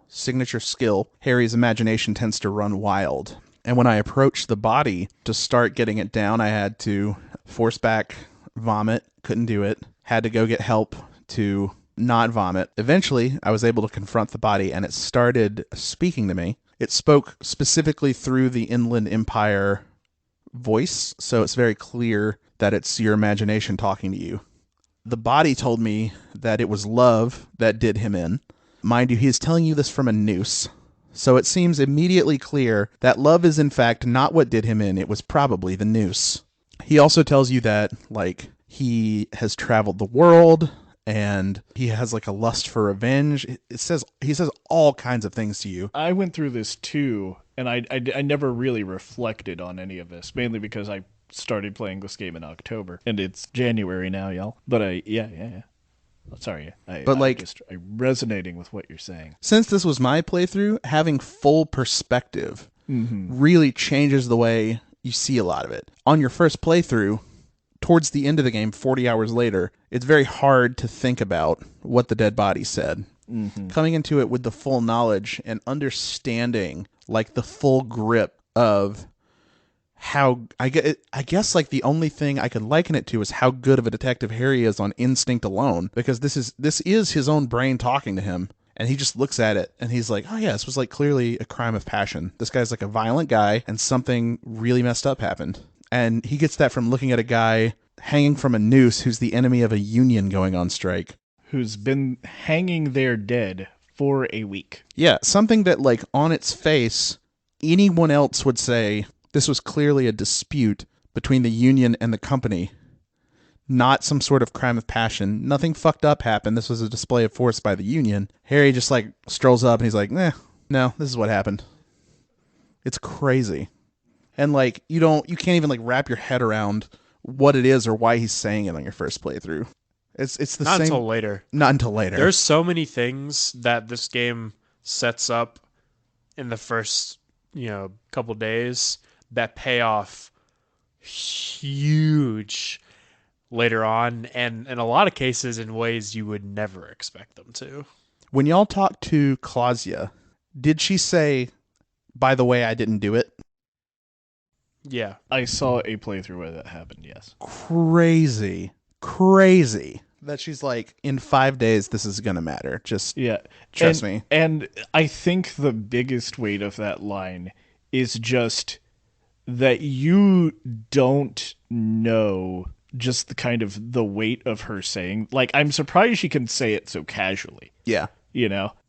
signature skill, Harry's imagination tends to run wild. And when I approached the body to start getting it down, I had to force back vomit, couldn't do it, had to go get help to not vomit. Eventually, I was able to confront the body, and it started speaking to me. It spoke specifically through the Inland Empire voice, so it's very clear that it's your imagination talking to you. The body told me that it was love that did him in. Mind you, he is telling you this from a noose. So it seems immediately clear that love is in fact not what did him in. It was probably the noose. He also tells you that, he has traveled the world and he has a lust for revenge. He says all kinds of things to you. I went through this too, and I never really reflected on any of this, mainly because I started playing this game in October, and it's January now, y'all. But yeah. Sorry, I'm resonating with what you're saying. Since this was my playthrough, having full perspective really changes the way you see a lot of it. On your first playthrough, towards the end of the game, 40 hours later, it's very hard to think about what the dead body said. Mm-hmm. Coming into it with the full knowledge and understanding, the full grip of how I guess the only thing I could liken it to is how good of a detective Harry is on instinct alone, because this is his own brain talking to him, And he just looks at it and he's like, oh yeah, this was like clearly a crime of passion. This guy's like a violent guy and something really messed up happened. And he gets that from looking at a guy hanging from a noose who's the enemy of a union going on strike. Who's been hanging there dead for a week. Yeah, something that like on its face, anyone else would say this was clearly a dispute between the union and the company. Not some sort of crime of passion. Nothing fucked up happened. This was a display of force by the union. Harry just like strolls up and he's like, no, this is what happened. It's crazy. And like, you can't even like wrap your head around what it is or why he's saying it on your first playthrough. It's the Not same. until later. Not until later. There's so many things that this game sets up in the first, couple days that pay off huge later on, and in a lot of cases in ways you would never expect them to. When y'all talked to Claudia, did she say, by the way, I didn't do it? Yeah. I saw a playthrough where that happened, yes. Crazy. That she's like, in 5 days, this is going to matter. Just trust me. And I think the biggest weight of that line is just that you don't know just the kind of the weight of her saying. Like, I'm surprised she can say it so casually. Yeah.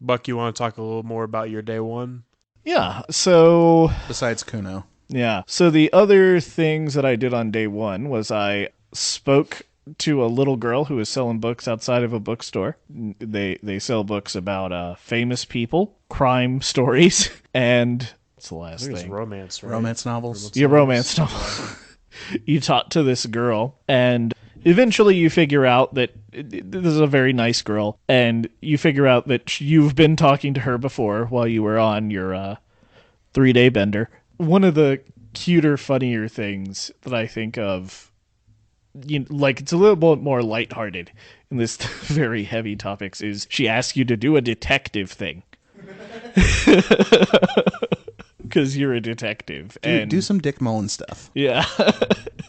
Buck, you want to talk a little more about your day one? Yeah, so... Besides Kuno. Yeah. So the other things that I did on day one was I spoke to a little girl who was selling books outside of a bookstore. They sell books about famous people, crime stories, and what's the last thing? Romance, right? Romance novels. Yeah, romance novel. You talk to this girl, and eventually you figure out that this is a very nice girl, and you figure out that you've been talking to her before while you were on your 3-day bender. One of the cuter, funnier things that I think of, it's a little bit more lighthearted in this very heavy topics, is she asks you to do a detective thing. Because you're a detective. Do some Dick Mullen stuff. Yeah.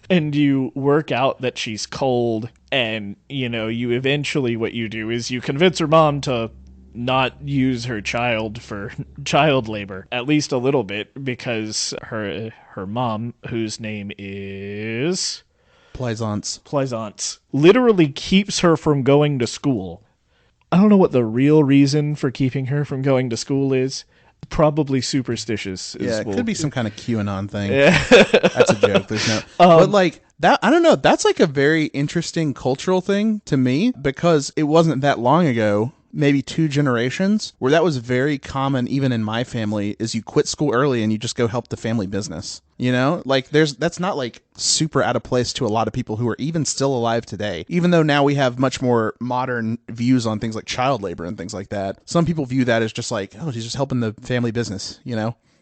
And you work out that she's cold, and, you eventually, what you do is you convince her mom to not use her child for child labor, at least a little bit, because her mom, whose name is... Plaisance, literally keeps her from going to school. I don't know what the real reason for keeping her from going to school is. Probably superstitious. Yeah, it could be some kind of QAnon thing. Yeah. That's a joke. There's no... but like, that, I don't know, that's like a very interesting cultural thing to me, because it wasn't that long ago, maybe 2 generations, where that was very common, even in my family, is you quit school early and you just go help the family business. Like that's not like super out of place to a lot of people who are even still alive today. Even though now we have much more modern views on things like child labor and things like that. Some people view that as just like, oh, she's just helping the family business,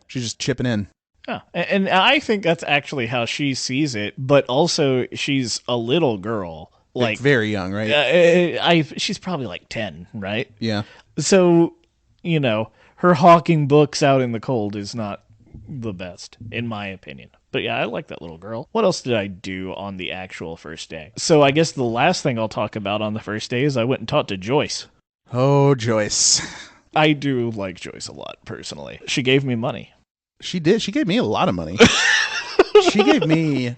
She's just chipping in. Yeah, and I think that's actually how she sees it, but also she's a little girl. Like very young, right? She's probably like 10, right? Yeah. So, her hawking books out in the cold is not the best, in my opinion. But yeah, I like that little girl. What else did I do on the actual first day? So I guess the last thing I'll talk about on the first day is I went and talked to Joyce. Oh, Joyce. I do like Joyce a lot, personally. She gave me money. She did. She gave me a lot of money. She gave me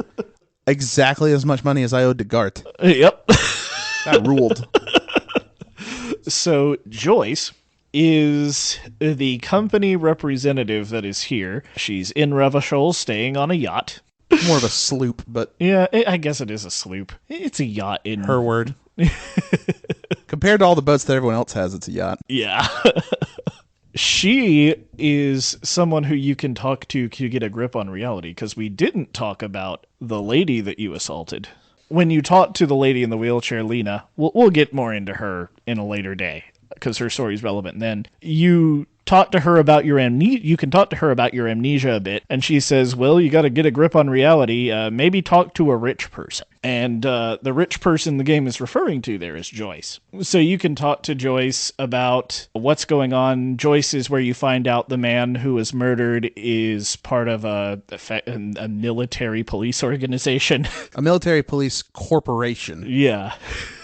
exactly as much money as I owed to Gart. Yep. That ruled. So Joyce is the company representative that is here. She's in Revachol, staying on a yacht. More of a sloop, but... Yeah, I guess it is a sloop. It's a yacht in... Her word. Compared to all the boats that everyone else has, it's a yacht. Yeah. She is someone who you can talk to get a grip on reality, because we didn't talk about the lady that you assaulted. When you talk to the lady in the wheelchair, Lena, we'll get more into her in a later day, because her story is relevant then. You talk to her about your amnesia. You can talk to her about your amnesia a bit, and she says, well, you got to get a grip on reality. Maybe talk to a rich person. And the rich person the game is referring to there is Joyce. So you can talk to Joyce about what's going on. Joyce is where you find out the man who was murdered is part of a military police organization. A military police corporation. Yeah.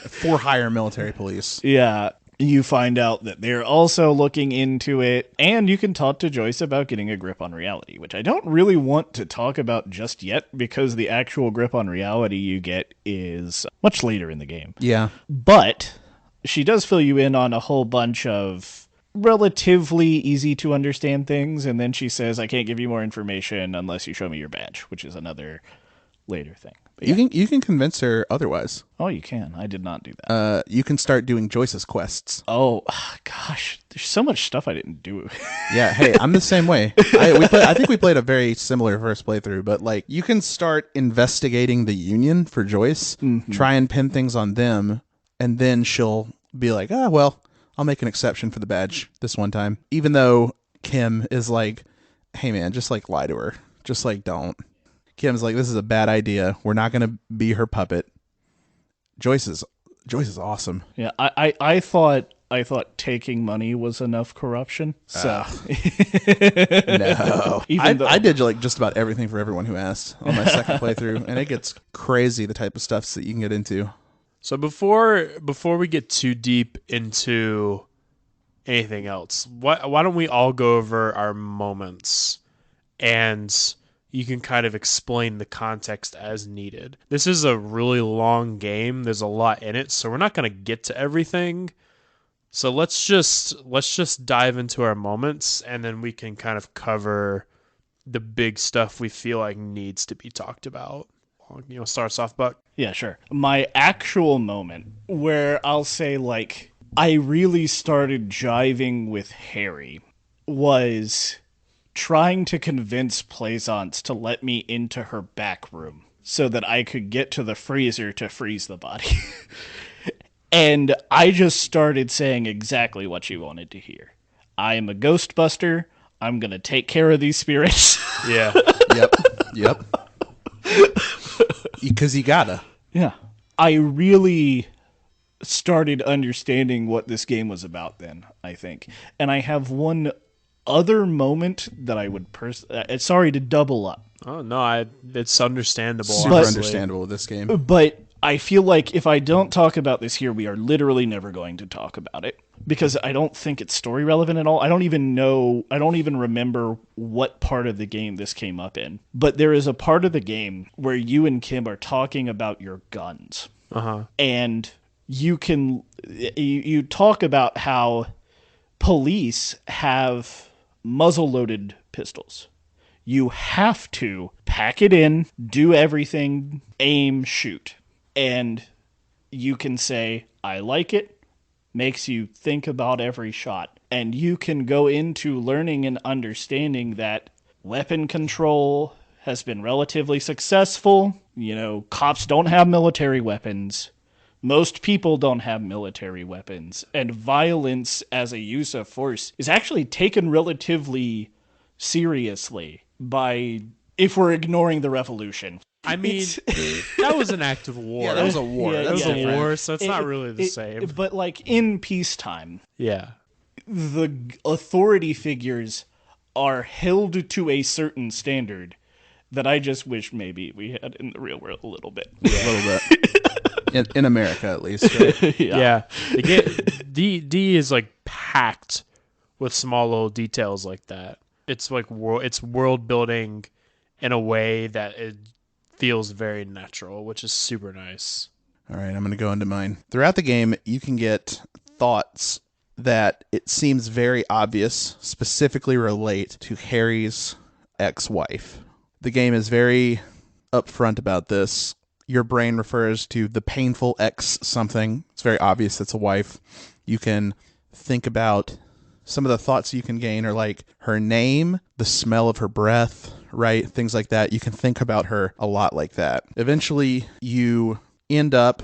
For hire military police. Yeah. You find out that they're also looking into it, and you can talk to Joyce about getting a grip on reality, which I don't really want to talk about just yet because the actual grip on reality you get is much later in the game. Yeah. But she does fill you in on a whole bunch of relatively easy to understand things, and then she says, I can't give you more information unless you show me your badge, which is another later thing. But yeah. You can convince her otherwise. Oh, you can. I did not do that. You can start doing Joyce's quests. Oh, gosh. There's so much stuff I didn't do. Yeah, hey, I'm the same way. I think we played a very similar first playthrough, but like you can start investigating the Union for Joyce, try and pin things on them, and then she'll be like, well, I'll make an exception for the badge this one time. Even though Kim is like, hey man, just like lie to her. Just like don't. Kim's like, this is a bad idea. We're not going to be her puppet. Joyce is awesome. Yeah, I thought taking money was enough corruption. So no, I did like just about everything for everyone who asked on my second playthrough, and it gets crazy the type of stuff that you can get into. So before we get too deep into anything else, why don't we all go over our moments, and you can kind of explain the context as needed. This is a really long game. There's a lot in it, so we're not going to get to everything. So let's just dive into our moments, and then we can kind of cover the big stuff we feel like needs to be talked about. You know, start us off, Buck? Yeah, sure. My actual moment where I'll say, like, I really started jiving with Harry was trying to convince Plaisance to let me into her back room so that I could get to the freezer to freeze the body. And I just started saying exactly what she wanted to hear. I am a Ghostbuster. I'm going to take care of these spirits. Yeah. Yep. Because you gotta. Yeah. I really started understanding what this game was about then, I think. And I have one other moment that I would sorry to double up. Oh no, it's understandable. Super understandable with this game. But I feel like if I don't talk about this here, we are literally never going to talk about it because I don't think it's story relevant at all. I don't even remember what part of the game this came up in. But there is a part of the game where you and Kim are talking about your guns. And you talk about how police have muzzle-loaded pistols. You have to pack it in, do everything, aim, shoot. And you can say, I like it, makes you think about every shot. And you can go into learning and understanding that weapon control has been relatively successful. You know, cops don't have military weapons. Most people don't have military weapons, and violence as a use of force is actually taken relatively seriously if we're ignoring the revolution. I mean, that was an act of war. Yeah, that was a war. That was a war, so it's not really the same. But like in peacetime, yeah, the authority figures are held to a certain standard that I just wish maybe we had in the real world a little bit. Yeah. A little bit. In America, at least. Right? Yeah. D is like packed with small little details like that. It's like it's world building in a way that it feels very natural, which is super nice. All right, I'm going to go into mine. Throughout the game, you can get thoughts that it seems very obvious specifically relate to Harry's ex-wife. The game is very upfront about this. Your brain refers to the painful ex something. It's very obvious it's a wife. You can think about some of the thoughts you can gain are like her name, the smell of her breath, right? Things like that. You can think about her a lot like that. Eventually, you end up,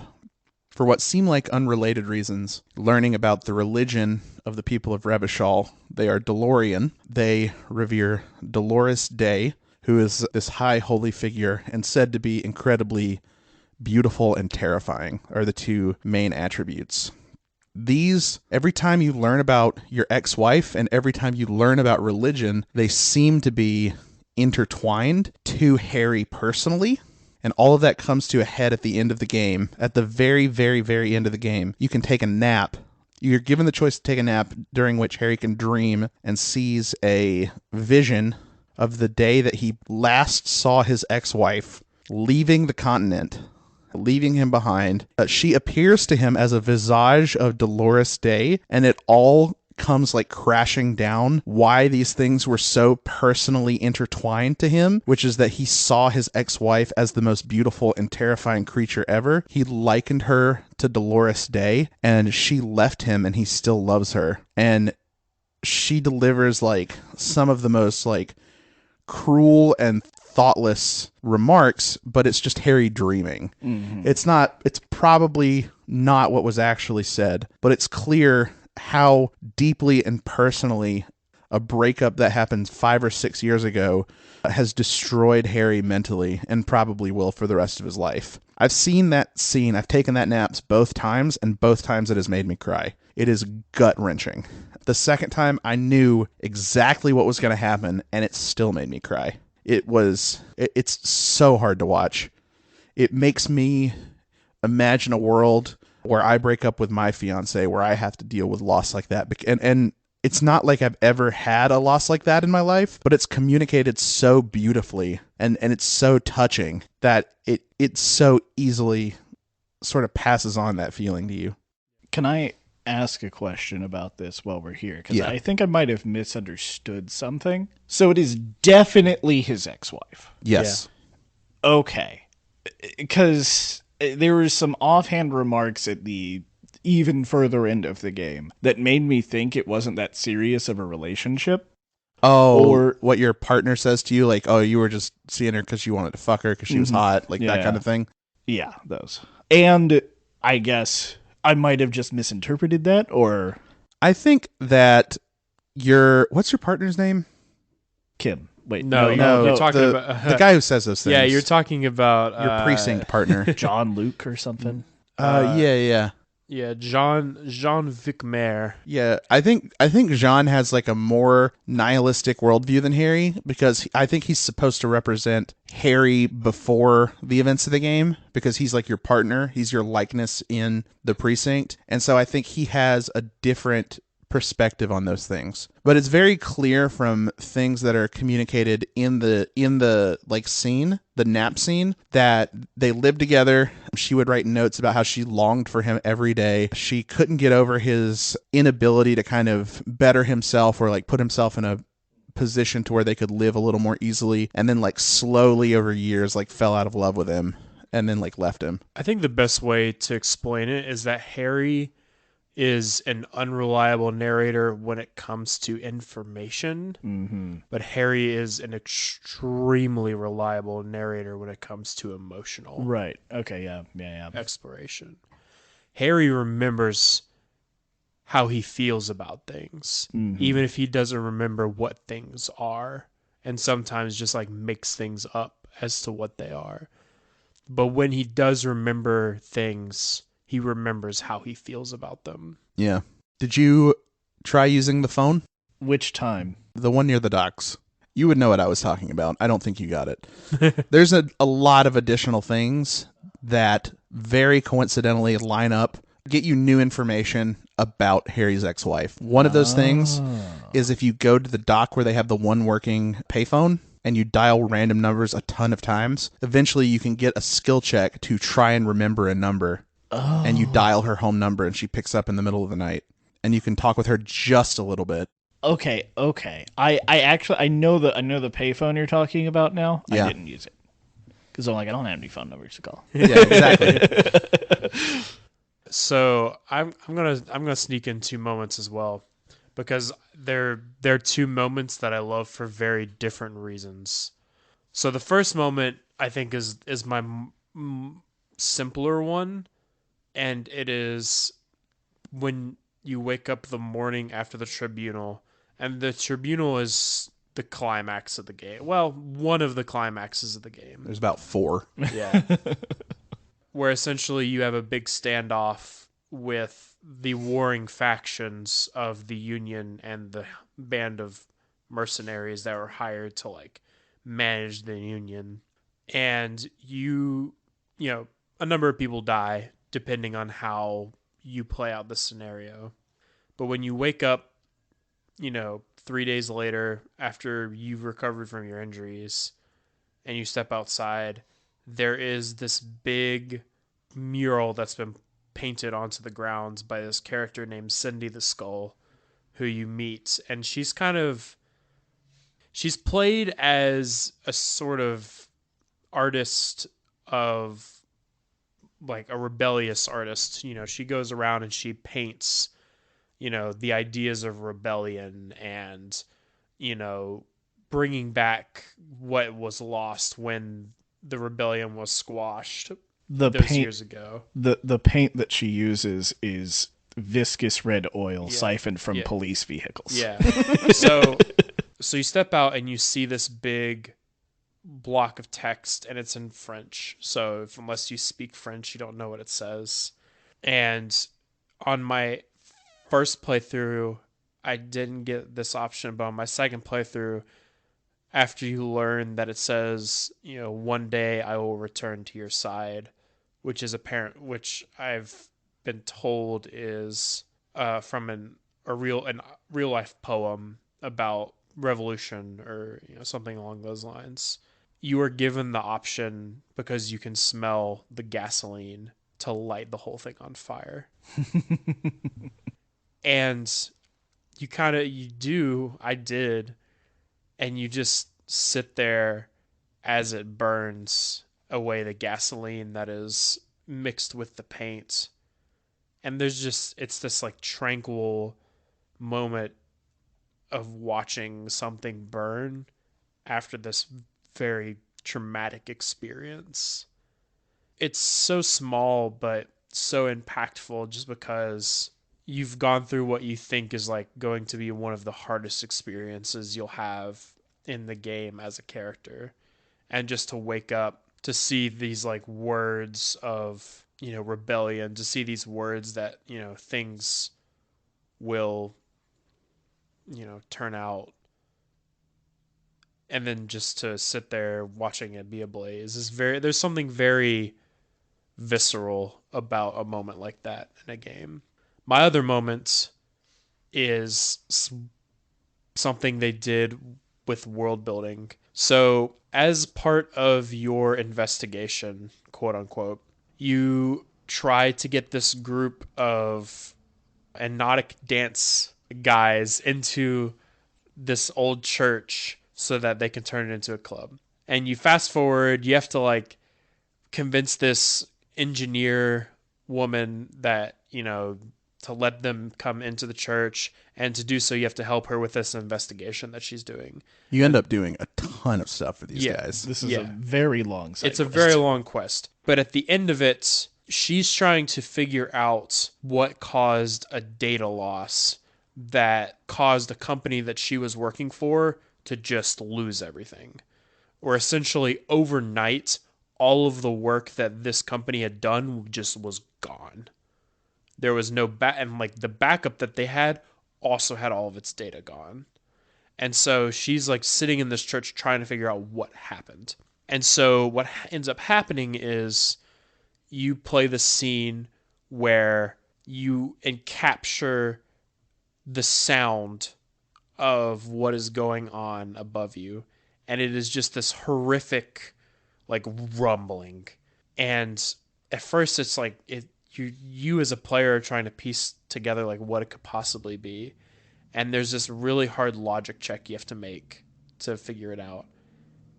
for what seem like unrelated reasons, learning about the religion of the people of Revachol. They are Delorian. They revere Dolores Day, who is this high holy figure and said to be incredibly beautiful and terrifying, are the two main attributes. These, every time you learn about your ex-wife and every time you learn about religion, they seem to be intertwined to Harry personally. And all of that comes to a head at the end of the game. At the very, very, very end of the game, you can take a nap You're given the choice to take a nap during which Harry can dream and sees a vision of the day that he last saw his ex-wife leaving the continent, leaving him behind. She appears to him as a visage of Dolores Day, and it all comes like crashing down why these things were so personally intertwined to him, which is that he saw his ex-wife as the most beautiful and terrifying creature ever. He likened her to Dolores Day, and she left him, and he still loves her. And she delivers like some of the most like cruel and thoughtless remarks, but it's just Harry dreaming. It's probably not what was actually said, but it's clear how deeply and personally a breakup that happened 5 or 6 years ago has destroyed Harry mentally and probably will for the rest of his life. I've seen that scene. I've taken that naps both times, and both times it has made me cry. It is gut-wrenching. The second time, I knew exactly what was going to happen, and it still made me cry. It's so hard to watch. It makes me imagine a world where I break up with my fiance, where I have to deal with loss like that. And it's not like I've ever had a loss like that in my life, but it's communicated so beautifully and it's so touching that it so easily sort of passes on that feeling to you. Can I ask a question about this while we're here? Because Yeah. I think I might have misunderstood something. So it is definitely his ex-wife. Yes. Okay. Because there were some offhand remarks at the even further end of the game that made me think it wasn't that serious of a relationship. Oh, Or- what your partner says to you, like, oh, you were just seeing her because you wanted to fuck her because she was hot, like that Yeah. kind of thing. Yeah, those. And I guess I might have just misinterpreted that, or I think that what's your partner's name? Kim. Wait, No, you're talking about the guy who says those things. Yeah, you're talking about your precinct partner. John Luke or something. Yeah. Yeah, Jean-Vic Maire. Yeah, I think Jean has like a more nihilistic worldview than Harry, because I think he's supposed to represent Harry before the events of the game, because he's like your partner, he's your likeness in the precinct, and so I think he has a different perspective on those things. But it's very clear from things that are communicated in the like scene, the nap scene, that they lived together. She would write notes about how she longed for him every day. She couldn't get over his inability to kind of better himself or like put himself in a position to where they could live a little more easily, and then like slowly over years like fell out of love with him and then like left him. I think the best way to explain it is that Harry is an unreliable narrator when it comes to information, but Harry is an extremely reliable narrator when it comes to emotional Right. Okay, yeah. exploration. Harry remembers how he feels about things, even if he doesn't remember what things are, and sometimes just like makes things up as to what they are. But when he does remember things, he remembers how he feels about them. Yeah. Did you try using the phone? Which time? The one near the docks. You would know what I was talking about. I don't think you got it. There's a lot of additional things that very coincidentally line up, get you new information about Harry's ex-wife. One of those things is if you go to the dock where they have the one working payphone and you dial random numbers a ton of times, eventually you can get a skill check to try and remember a number. And you dial her home number and she picks up in the middle of the night. And you can talk with her just a little bit. Okay. I actually I know the payphone you're talking about now. Yeah. I didn't use it because I'm like, I don't have any phone numbers to call. Yeah, exactly. So I'm gonna sneak in 2 moments as well, because they're two moments that I love for very different reasons. So the first moment I think is my simpler one, and it is when you wake up the morning after the tribunal, and the tribunal is the climax of the game. Well, one of the climaxes of the game. There's about 4. Yeah. Where essentially you have a big standoff with the warring factions of the Union and the band of mercenaries that were hired to like manage the Union. And you know, a number of people die depending on how you play out the scenario. But when you wake up, 3 days later after you've recovered from your injuries and you step outside, there is this big mural that's been painted onto the grounds by this character named Cindy the Skull, who you meet. And she's played as a sort of artist of like a rebellious artist. She goes around and she paints, the ideas of rebellion and, bringing back what was lost when the rebellion was squashed The those paint, years ago. the paint that she uses is viscous red oil Yeah. siphoned from Yeah. police vehicles. Yeah. So you step out and you see this big block of text, and it's in French. So unless you speak French, you don't know what it says. And on my first playthrough, I didn't get this option, but on my second playthrough, after you learn that it says, one day I will return to your side, which is apparent, which I've been told is from a real life poem about revolution or something along those lines. You are given the option, because you can smell the gasoline, to light the whole thing on fire. And I did, and you just sit there as it burns away the gasoline that is mixed with the paint. And it's this like tranquil moment of watching something burn after this very traumatic experience. It's so small, but so impactful, just because you've gone through what you think is like going to be one of the hardest experiences you'll have in the game as a character. And just to wake up to see these like words of, rebellion, to see these words that, things will, turn out. And then just to sit there watching it be ablaze there's something very visceral about a moment like that in a game. My other moment is something they did with world building. So, as part of your investigation, quote unquote, you try to get this group of hypnotic dance guys into this old church so that they can turn it into a club. And you fast forward, you have to like convince this engineer woman that, to let them come into the church, and to do so you have to help her with this investigation that she's doing. You end up doing a ton of stuff for these guys. This is a very long side It's a quest. very long quest. But at the end of it, she's trying to figure out what caused a data loss that caused a company that she was working for to just lose everything. Or essentially overnight, all of the work that this company had done just was gone. There was no and like the backup that they had also had all of its data gone. And so she's like sitting in this church trying to figure out what happened. And so what ends up happening is you play the scene where you capture the sound of what is going on above you. And it is just this horrific like rumbling. And at first it's like you as a player are trying to piece together like what it could possibly be. And there's this really hard logic check you have to make to figure it out.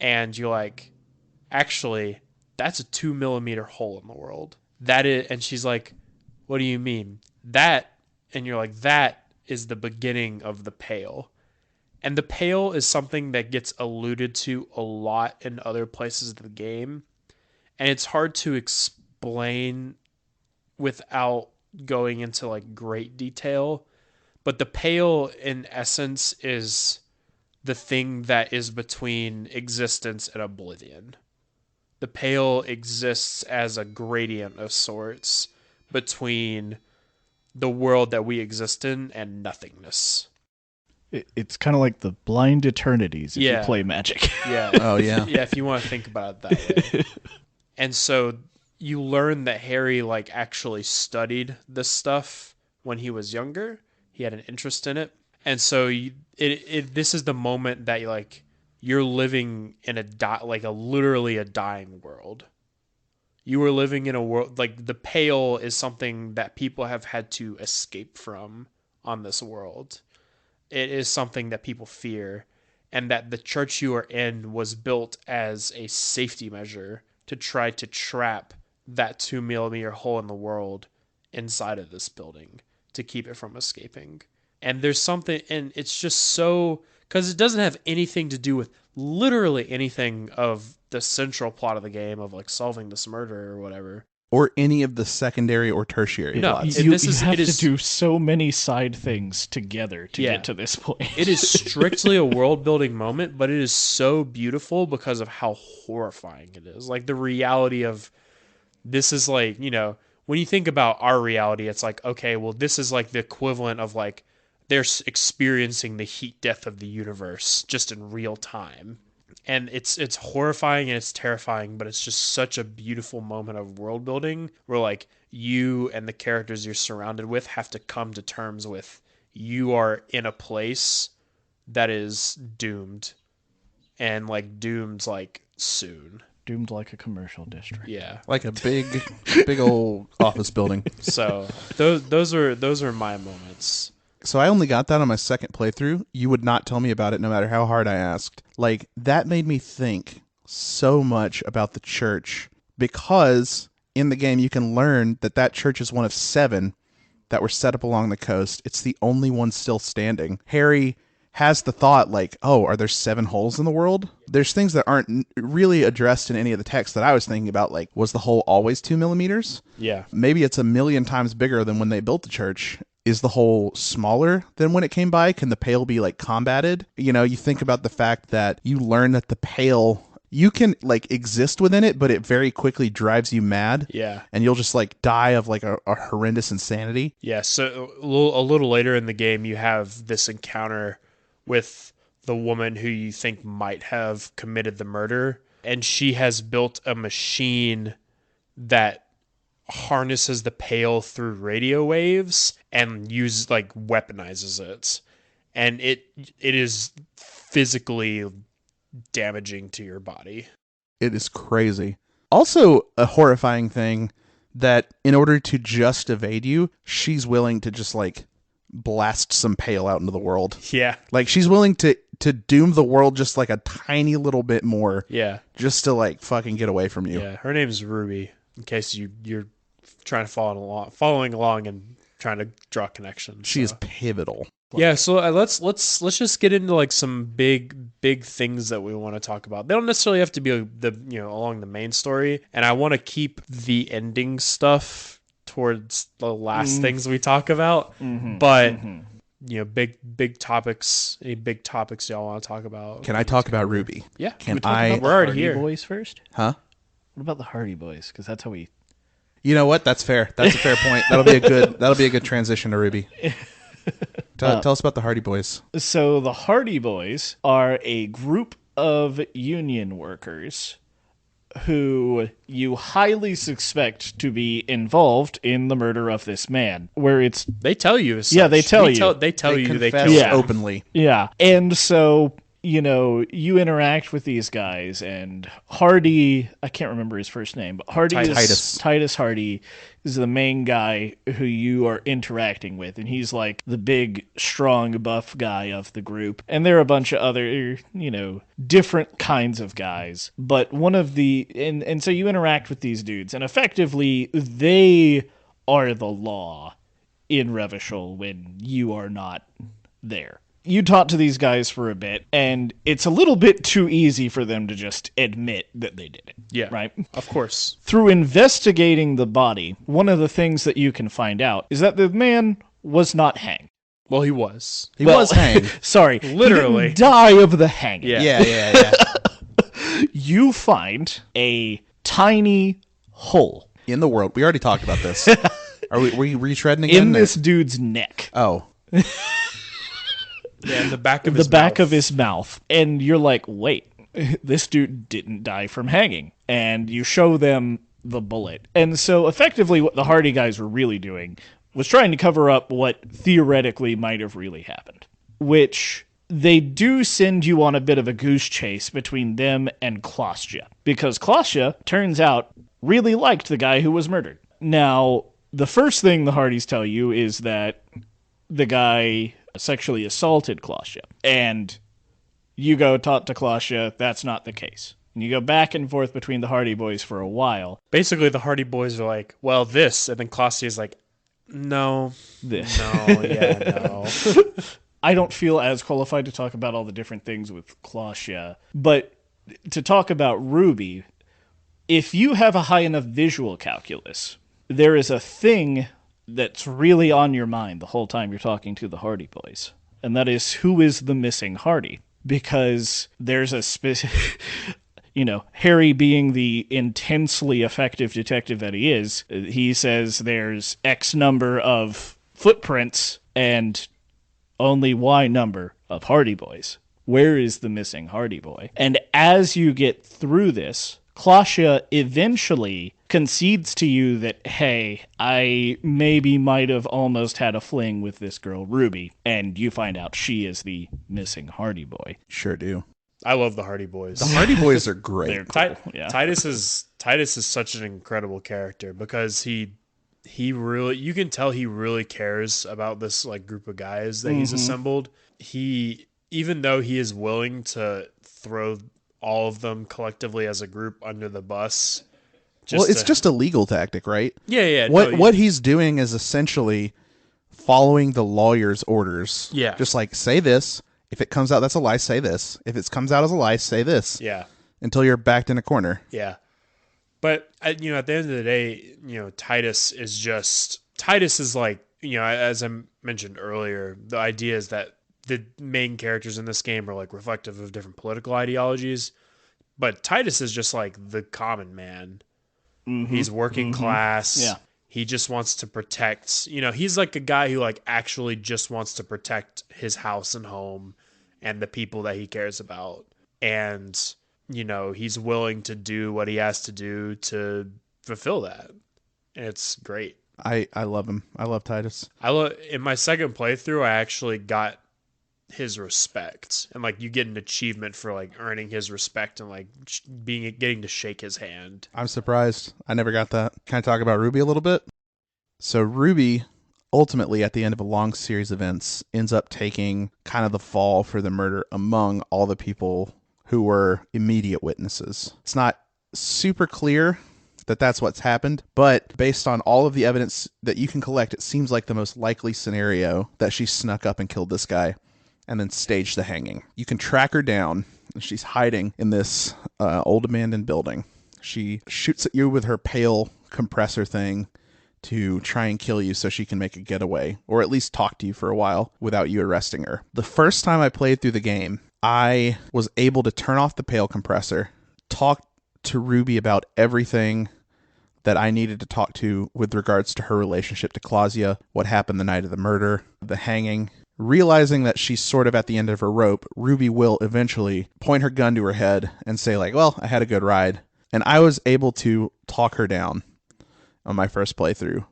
And you're like, actually, that's a 2mm hole in the world. That is, and she's like, what do you mean? That, and you're like, that is the beginning of the Pale. And the Pale is something that gets alluded to a lot in other places of the game. And it's hard to explain without going into like great detail. But the Pale, in essence, is the thing that is between existence and oblivion. The Pale exists as a gradient of sorts between the world that we exist in and nothingness. It's kind of like the blind eternities if you play Magic. Yeah. Oh, yeah. Yeah, if you want to think about it that way. And so you learn that Harry like actually studied this stuff when he was younger. He had an interest in it. And so this is the moment that you're living in literally a dying world. You were living in a world like the Pale is something that people have had to escape from on this world. It is something that people fear, and that the church you are in was built as a safety measure to try to trap that 2 millimeter hole in the world inside of this building to keep it from escaping. And there's something, and it's just so, because it doesn't have anything to do with literally anything of the central plot of the game of like solving this murder or whatever. Or any of the secondary or tertiary No, plots. You have to do so many side things together to Yeah. get to this point. It is strictly a world building moment, but it is so beautiful because of how horrifying it is. Like the reality of this is like, when you think about our reality, it's like, okay, well, this is like the equivalent of like they're experiencing the heat death of the universe just in real time. And it's horrifying and it's terrifying, but it's just such a beautiful moment of world building where like you and the characters you're surrounded with have to come to terms with you are in a place that is doomed, and like doomed like soon. Doomed like a commercial district. Yeah. Like a big old office building. So those are my moments. So I only got that on my second playthrough. You would not tell me about it no matter how hard I asked. Like, that made me think so much about the church, because in the game you can learn that church is one of 7 that were set up along the coast. It's the only one still standing. Harry has the thought like, oh, are there 7 holes in the world? There's things that aren't really addressed in any of the text that I was thinking about, like, was the hole always 2 millimeters? Yeah. Maybe it's 1,000,000 times bigger than when they built the church. Is the hole smaller than when it came by? Can the Pale be like combated? You think about the fact that you learn that the Pale, you can like exist within it, but it very quickly drives you mad. Yeah. And you'll just like die of like a horrendous insanity. Yeah. So a little later in the game, you have this encounter with the woman who you think might have committed the murder. And she has built a machine that harnesses the Pale through radio waves and weaponizes it, and it is physically damaging to your body. It is crazy. Also, a horrifying thing that in order to just evade you, she's willing to just like blast some Pale out into the world. Yeah. Like she's willing to doom the world just like a tiny little bit more. Yeah. Just to like fucking get away from you. Yeah. Her name is Ruby, in case you're trying to following along and trying to draw connections. She is pivotal. Yeah, so let's just get into like some big things that we want to talk about. They don't necessarily have to be along the main story, and I want to keep the ending stuff towards the last things we talk about. But big topics. Any big topics y'all want to talk about? Can I talk about Ruby? Yeah. Can We're We're already here. Boys first? Huh? What about the Hardy Boys? Because that's how we... You know what? That's fair. That's a fair point. That'll be a good transition to Ruby. Tell us about the Hardy Boys. So the Hardy Boys are a group of union workers who you highly suspect to be involved in the murder of this man. They tell you. As Yeah, such. they tell you. They tell you they confess kill. Yeah. openly. Yeah. And so, you interact with these guys, and Hardy, I can't remember his first name, but Titus Hardy is the main guy who you are interacting with, and he's like the big, strong, buff guy of the group. And there are a bunch of other, different kinds of guys. But one of the, and so you interact with these dudes, and effectively they are the law in Revachol when you are not there. You talk to these guys for a bit, and it's a little bit too easy for them to just admit that they did it. Yeah. Right? Of course. Through investigating the body, one of the things that you can find out is that the man was not hanged. Well, he was. He was hanged. Sorry. Literally. He didn't die of the hanging. Yeah. Yeah. You find a tiny hole In the world. We already talked about this. Are we retreading again? in this dude's neck. Oh. Yeah, in the back of The his back mouth. of his mouth. And you're like, wait, this dude didn't die from hanging. And you show them the bullet. And so effectively what the Hardy guys were really doing was trying to cover up what theoretically might have really happened, which they do send you on a bit of a goose chase between them and Klostja, because Klostja, turns out, really liked the guy who was murdered. Now, the first thing the Hardys tell you is that the guy sexually assaulted Klostja, and you go talk to Klostja, that's not the case. And you go back and forth between the Hardy Boys for a while. Basically, the Hardy Boys are like, well, this, and then Clausia's like, no, This. no. I don't feel as qualified to talk about all the different things with Klostja, but to talk about Ruby, if you have a high enough visual calculus, there is a thing that's really on your mind the whole time you're talking to the Hardy Boys, and that is, who is the missing Hardy? Because there's a specific... Harry being the intensely effective detective that he is, he says there's X number of footprints and only Y number of Hardy Boys. Where is the missing Hardy Boy? And as you get through this, Klostja eventually concedes to you that, hey, I maybe might have almost had a fling with this girl Ruby, and you find out she is the missing Hardy Boy. Sure do. I love the Hardy Boys. The Hardy Boys are great. They're cool, yeah. Titus is such an incredible character because he really, you can tell he really cares about this like group of guys that he's assembled. He, even though he is willing to throw all of them collectively as a group under the bus. It's just a legal tactic, right? Yeah. What he's doing is essentially following the lawyer's orders. Yeah. Just like, say this. If it comes out that's a lie, say this. If it comes out as a lie, say this. Yeah. Until you're backed in a corner. Yeah. But, at the end of the day, Titus is like, as I mentioned earlier, the idea is that the main characters in this game are like reflective of different political ideologies. But Titus is just like the common man. Mm-hmm. He's working class. Yeah. He just wants to protect, he's like a guy who like actually just wants to protect his house and home and the people that he cares about. And, he's willing to do what he has to do to fulfill that. And it's great. I love him. I love Titus. In my second playthrough, I actually got his respect, and like you get an achievement for like earning his respect and like getting to shake his hand. I'm surprised. I never got that. Can I talk about Ruby a little bit? So Ruby, ultimately at the end of a long series of events, ends up taking kind of the fall for the murder among all the people who were immediate witnesses. It's not super clear that that's what's happened, but based on all of the evidence that you can collect, it seems like the most likely scenario that she snuck up and killed this guy and then staged the hanging. You can track her down. She's hiding in this old abandoned building. She shoots at you with her pale compressor thing to try and kill you so she can make a getaway, or at least talk to you for a while without you arresting her. The first time I played through the game, I was able to turn off the pale compressor, talk to Ruby about everything that I needed to talk to with regards to her relationship to Klostja, what happened the night of the murder, the hanging. Realizing that she's sort of at the end of her rope, Ruby will eventually point her gun to her head and say like, well, I had a good ride. And I was able to talk her down on my first playthrough.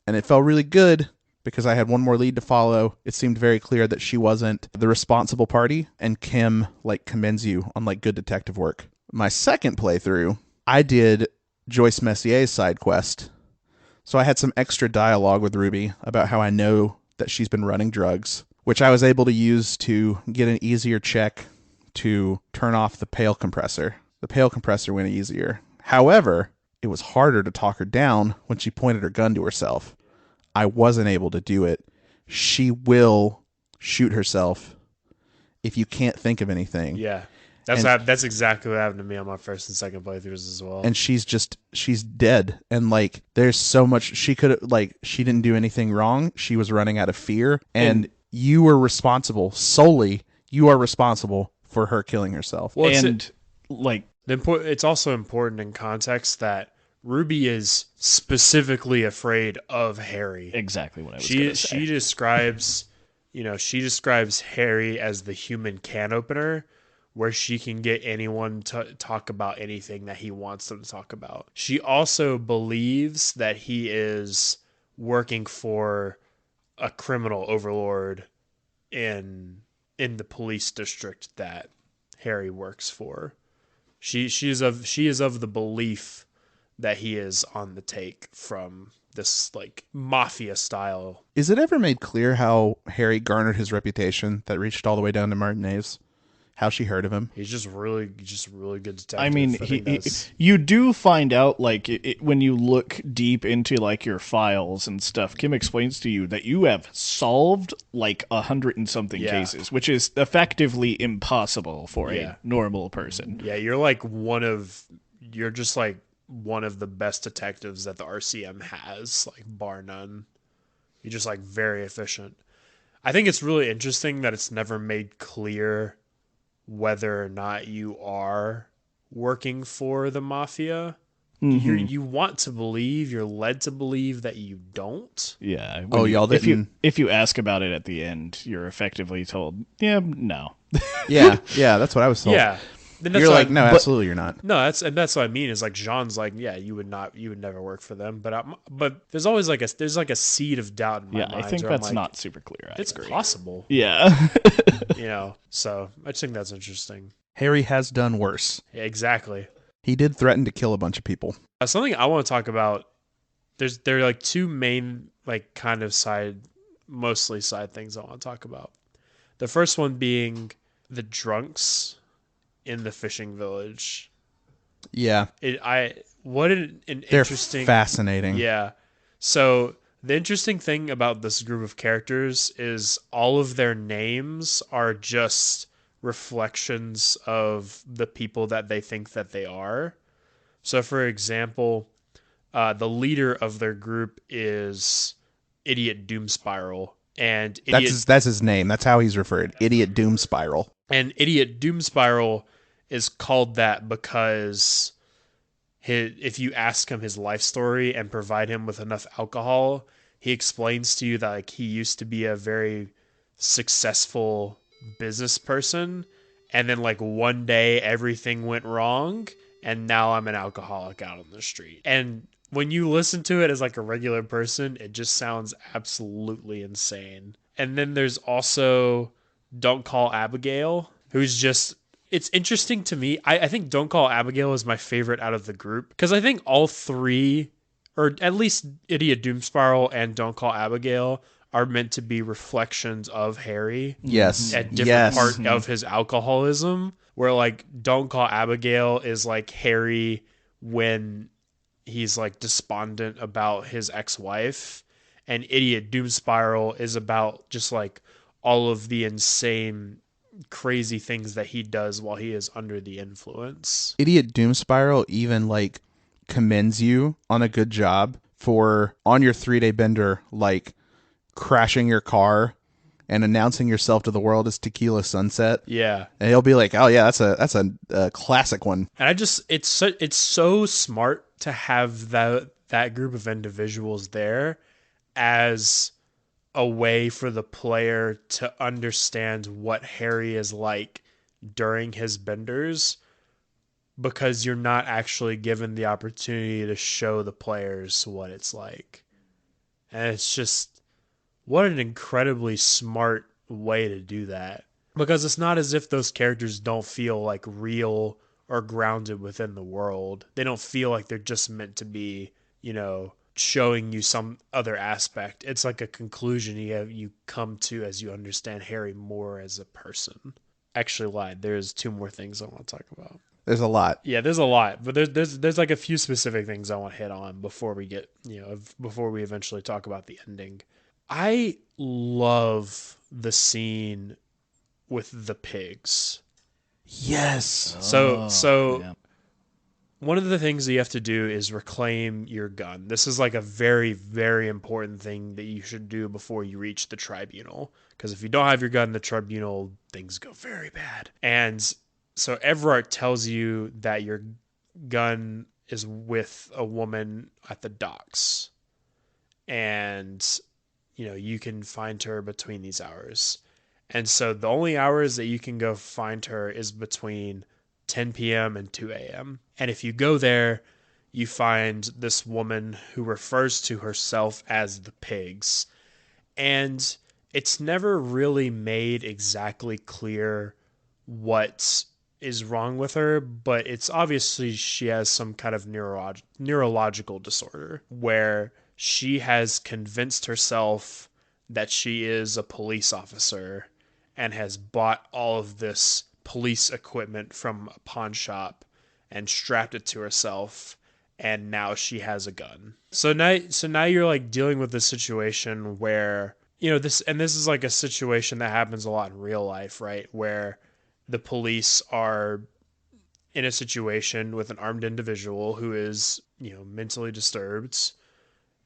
And it felt really good because I had one more lead to follow. It seemed very clear that she wasn't the responsible party, and Kim like commends you on like good detective work. My second playthrough, I did Joyce Messier's side quest. So I had some extra dialogue with Ruby about how I know that she's been running drugs, which I was able to use to get an easier check to turn off the pale compressor. The pale compressor went easier. However, it was harder to talk her down when she pointed her gun to herself. I wasn't able to do it. She will shoot herself if you can't think of anything. Yeah. That's exactly what happened to me on my first and second playthroughs as well. And she's dead. And like, there's so much she didn't do anything wrong. She was running out of fear, and you were responsible you are responsible for her killing herself. Well, it's also important in context that Ruby is specifically afraid of Harry. Exactly what I was going to say. She describes Harry as the human can opener, where she can get anyone to talk about anything that he wants them to talk about. She also believes that he is working for a criminal overlord in the police district that Harry works for. She is of the belief that he is on the take from this like mafia style. Is it ever made clear how Harry garnered his reputation that reached all the way down to Martinez? How she heard of him? He's just really good detective. I mean, think you do find out, like, when you look deep into, like, your files and stuff, Kim explains to you that you have solved, like, 100 and something Yeah. cases, which is effectively impossible for Yeah. a normal person. yeah, you're just like one of the best detectives that the RCM has, like bar none. You're just like very efficient. I think it's really interesting that it's never made clear whether or not you are working for the mafia. You want to believe, you're led to believe that you don't. Yeah. Oh, y'all didn't. If you ask about it at the end, you're effectively told, yeah, no. Yeah, that's what I was told. Yeah. And that's You're what like, no, absolutely, you're not. No, that's what I mean. Is like Jean's like, yeah, you would never work for them. But there's always like a seed of doubt in my Yeah, mind. I think where I'm that's like, not super clear. I It's agree. possible, Yeah. So I just think that's interesting. Harry has done worse. Yeah, exactly. He did threaten to kill a bunch of people. Something I want to talk about. There are like two main like kind of mostly side things I want to talk about. The first one being the drunks in the fishing village. Yeah, What an they're interesting, fascinating. yeah. So the interesting thing about this group of characters is all of their names are just reflections of the people that they think that they are. So, for example, the leader of their group is Idiot Doom Spiral, and That's his name. That's how he's referred. Idiot Doom Spiral. and Idiot Doom Spiral is called that because if you ask him his life story and provide him with enough alcohol, he explains to you that like he used to be a very successful business person, and then like one day everything went wrong, and now I'm an alcoholic out on the street. And when you listen to it as like a regular person, it just sounds absolutely insane. And then there's also Don't Call Abigail, who's just it's interesting to me. I think Don't Call Abigail is my favorite out of the group because I think all three, or at least Idiot Doom Spiral and Don't Call Abigail, are meant to be reflections of Harry Yes. at different Yes. part of his alcoholism. Where like Don't Call Abigail is like Harry when he's like despondent about his ex-wife, and Idiot Doom Spiral is about just like all of the insane crazy things that he does while he is under the influence. Idiot Doom Spiral even like commends you on a good job for on your 3-day bender, like crashing your car and announcing yourself to the world as Tequila Sunset. Yeah. And he'll be like, "Oh yeah, that's a classic one." And it's so smart to have that group of individuals there as a way for the player to understand what Harry is like during his benders, because you're not actually given the opportunity to show the players what it's like. And it's just, what an incredibly smart way to do that. Because it's not as if those characters don't feel like real or grounded within the world. They don't feel like they're just meant to be, showing you some other aspect. It's like a conclusion you come to as you understand Harry more as a person. Actually lied. There's two more things I want to talk about. There's a lot. Yeah, there's a lot, but there's like a few specific things I want to hit on before we get, before we eventually talk about the ending. I love the scene with the pigs. Yes. So yeah. one of the things that you have to do is reclaim your gun. This is like a very, very important thing that you should do before you reach the tribunal. Because if you don't have your gun in the tribunal, things go very bad. And so Everard tells you that your gun is with a woman at the docks. And, you can find her between these hours. And so the only hours that you can go find her is between 10 p.m. and 2 a.m. And if you go there, you find this woman who refers to herself as the pigs. And it's never really made exactly clear what is wrong with her, but it's obviously she has some kind of neurological disorder where she has convinced herself that she is a police officer and has bought all of this police equipment from a pawn shop and strapped it to herself, and now she has a gun. So now you're like dealing with this situation where this is like a situation that happens a lot in real life, right? Where the police are in a situation with an armed individual who is, mentally disturbed.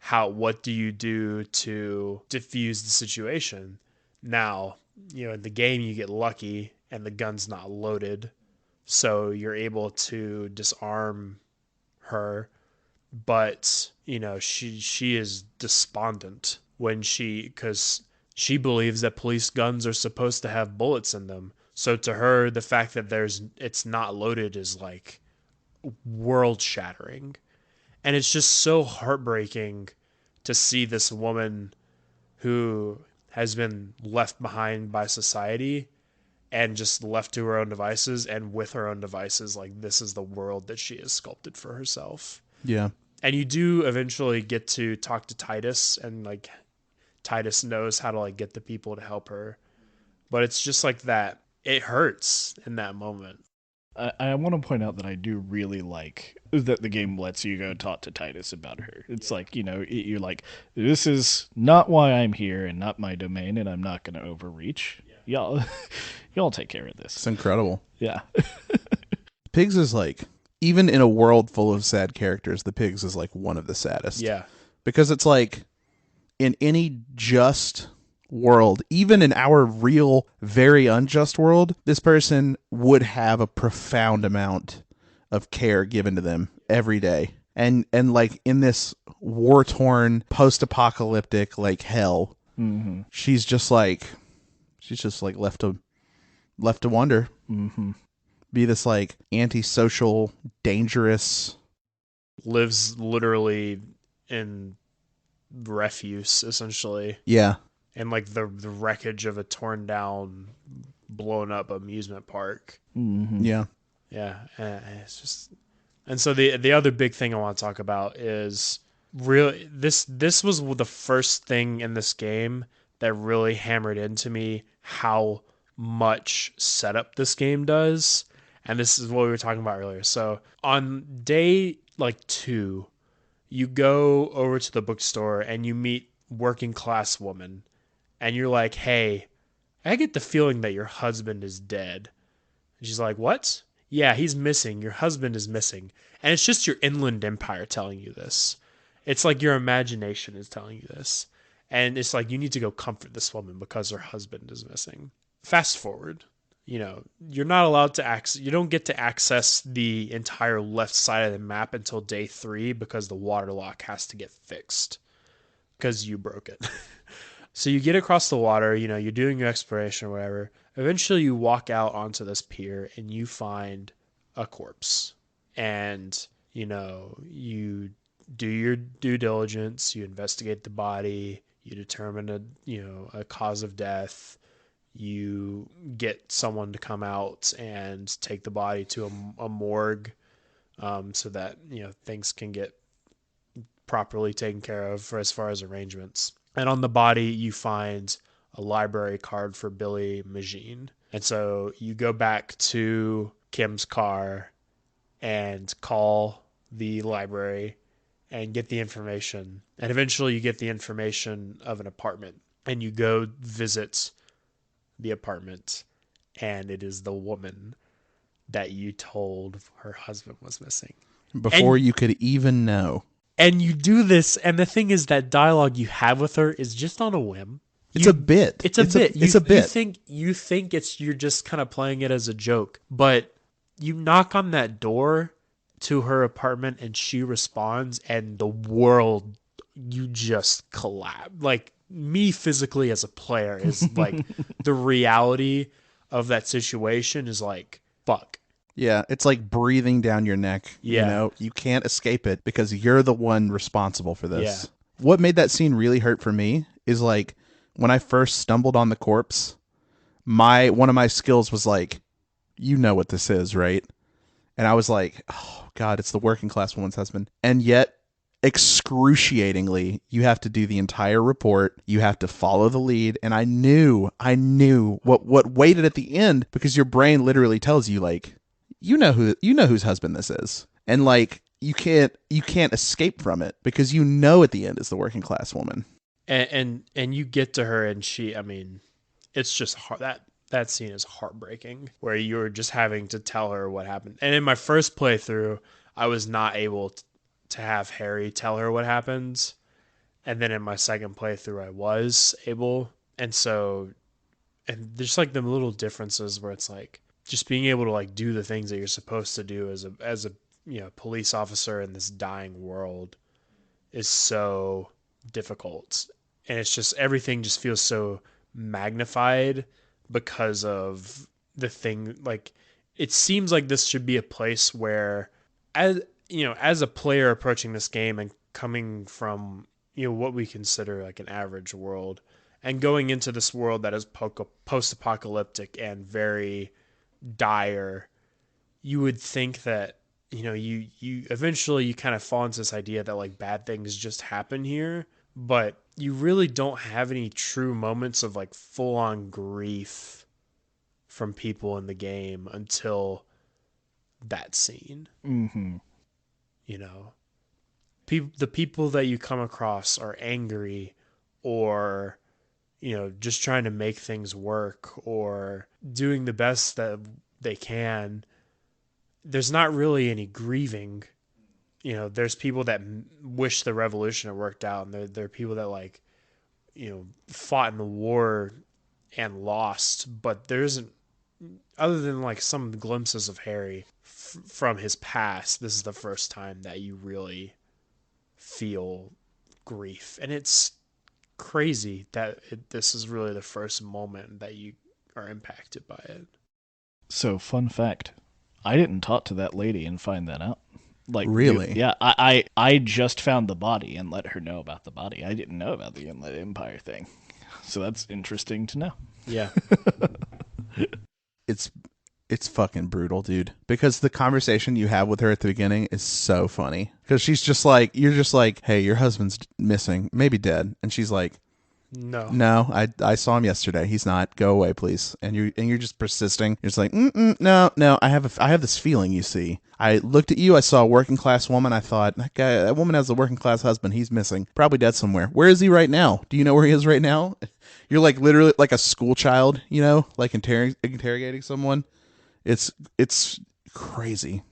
What do you do to diffuse the situation? Now, in the game you get lucky and the gun's not loaded, so you're able to disarm her, but she is despondent because she believes that police guns are supposed to have bullets in them. So to her, the fact that it's not loaded is like world shattering. And it's just so heartbreaking to see this woman who has been left behind by society and just left to her own devices, and with her own devices, like, this is the world that she has sculpted for herself. Yeah. And you do eventually get to talk to Titus, and like Titus knows how to like get the people to help her. But it's just like that. It hurts in that moment. I want to point out that I do really like that the game lets you go talk to Titus about her. It's like, you're like, this is not why I'm here and not my domain, and I'm not going to overreach. Y'all take care of this. It's incredible. Yeah. Pigs is like, even in a world full of sad characters, the Pigs is like one of the saddest. Yeah. Because it's like, in any just world, even in our real, very unjust world, this person would have a profound amount of care given to them every day. And like in this war-torn, post-apocalyptic like hell, she's just like left to wonder. Mm-hmm. Be this like antisocial, dangerous, lives literally in refuse, essentially. Yeah. And like the wreckage of a torn down, blown up amusement park. Mm-hmm. Yeah. Yeah, it's just, and so the other big thing I want to talk about is really this was the first thing in this game that really hammered into me how much setup this game does, and this is what we were talking about earlier. So on day like 2, you go over to the bookstore and you meet working class woman, and you're like, "Hey, I get the feeling that your husband is dead." And she's like, "What?" "Yeah, he's missing. Your husband is missing." And it's just your inland empire telling you this. It's like your imagination is telling you this. And it's like, you need to go comfort this woman because her husband is missing. Fast forward. You're not allowed to access, you don't get to access the entire left side of the map until day 3 because the water lock has to get fixed because you broke it. So you get across the water, you're doing your exploration or whatever. Eventually you walk out onto this pier and you find a corpse. And, you do your due diligence, you investigate the body, you determine a cause of death, you get someone to come out and take the body to a morgue, so that, things can get properly taken care of for as far as arrangements. And on the body, you find a library card for Billy Magine. And so you go back to Kim's car and call the library and get the information. And eventually you get the information of an apartment. And you go visit the apartment. And it is the woman that you told her husband was missing. Before you could even know. And you do this, and the thing is that dialogue you have with her is just on a whim. It's a bit. It's a bit. It's a bit. You think you're just kind of playing it as a joke, but you knock on that door to her apartment, and she responds, and the world, you just collapse. Like, me physically as a player is like, the reality of that situation is like, fuck. Yeah, it's like breathing down your neck. Yeah. You know, you can't escape it because you're the one responsible for this. Yeah. What made that scene really hurt for me is like when I first stumbled on the corpse, one of my skills was like, you know what this is, right? And I was like, oh God, it's the working class woman's husband. And yet, excruciatingly, you have to do the entire report. You have to follow the lead. And I knew what waited at the end, because your brain literally tells you, like, you know whose husband this is. And like you can't escape from it because you know at the end is the working class woman. And you get to her, and she, I mean, it's just hard. That scene is heartbreaking, where you're just having to tell her what happened. And in my first playthrough, I was not able to have Harry tell her what happens. And then in my second playthrough, I was able. And there's like the little differences where it's like just being able to like do the things that you're supposed to do as a police officer in this dying world is so difficult. And it's just, everything just feels so magnified because of the thing. Like, it seems like this should be a place where, as a player approaching this game and coming from, what we consider like an average world, and going into this world that is post-apocalyptic and very dire, you would think that, you eventually you kind of fall into this idea that like bad things just happen here, but you really don't have any true moments of like full-on grief from people in the game until that scene. Mm-hmm. The people that you come across are angry, or just trying to make things work, or doing the best that they can. There's not really any grieving. There's people that wish the revolution had worked out, and there are people that like, fought in the war and lost, but there isn't, other than like some glimpses of Harry from his past, this is the first time that you really feel grief. And it's crazy that this is really the first moment that you are impacted by it. So, fun fact, I didn't talk to that lady and find that out. Like, really? Yeah, I just found the body and let her know about the body. I didn't know about the Inlet Empire thing. So that's interesting to know. Yeah. It's fucking brutal, dude. Because the conversation you have with her at the beginning is so funny. Because she's just like, you're just like, hey, your husband's missing, maybe dead. And she's like, no, I saw him yesterday. He's not. Go away, please. And you're just persisting. You're just like, no. I have this feeling. You see, I looked at you. I saw a working class woman. I thought that woman has a working class husband. He's missing. Probably dead somewhere. Where is he right now? Do you know where he is right now? You're like literally like a school child. Like interrogating someone. It's crazy.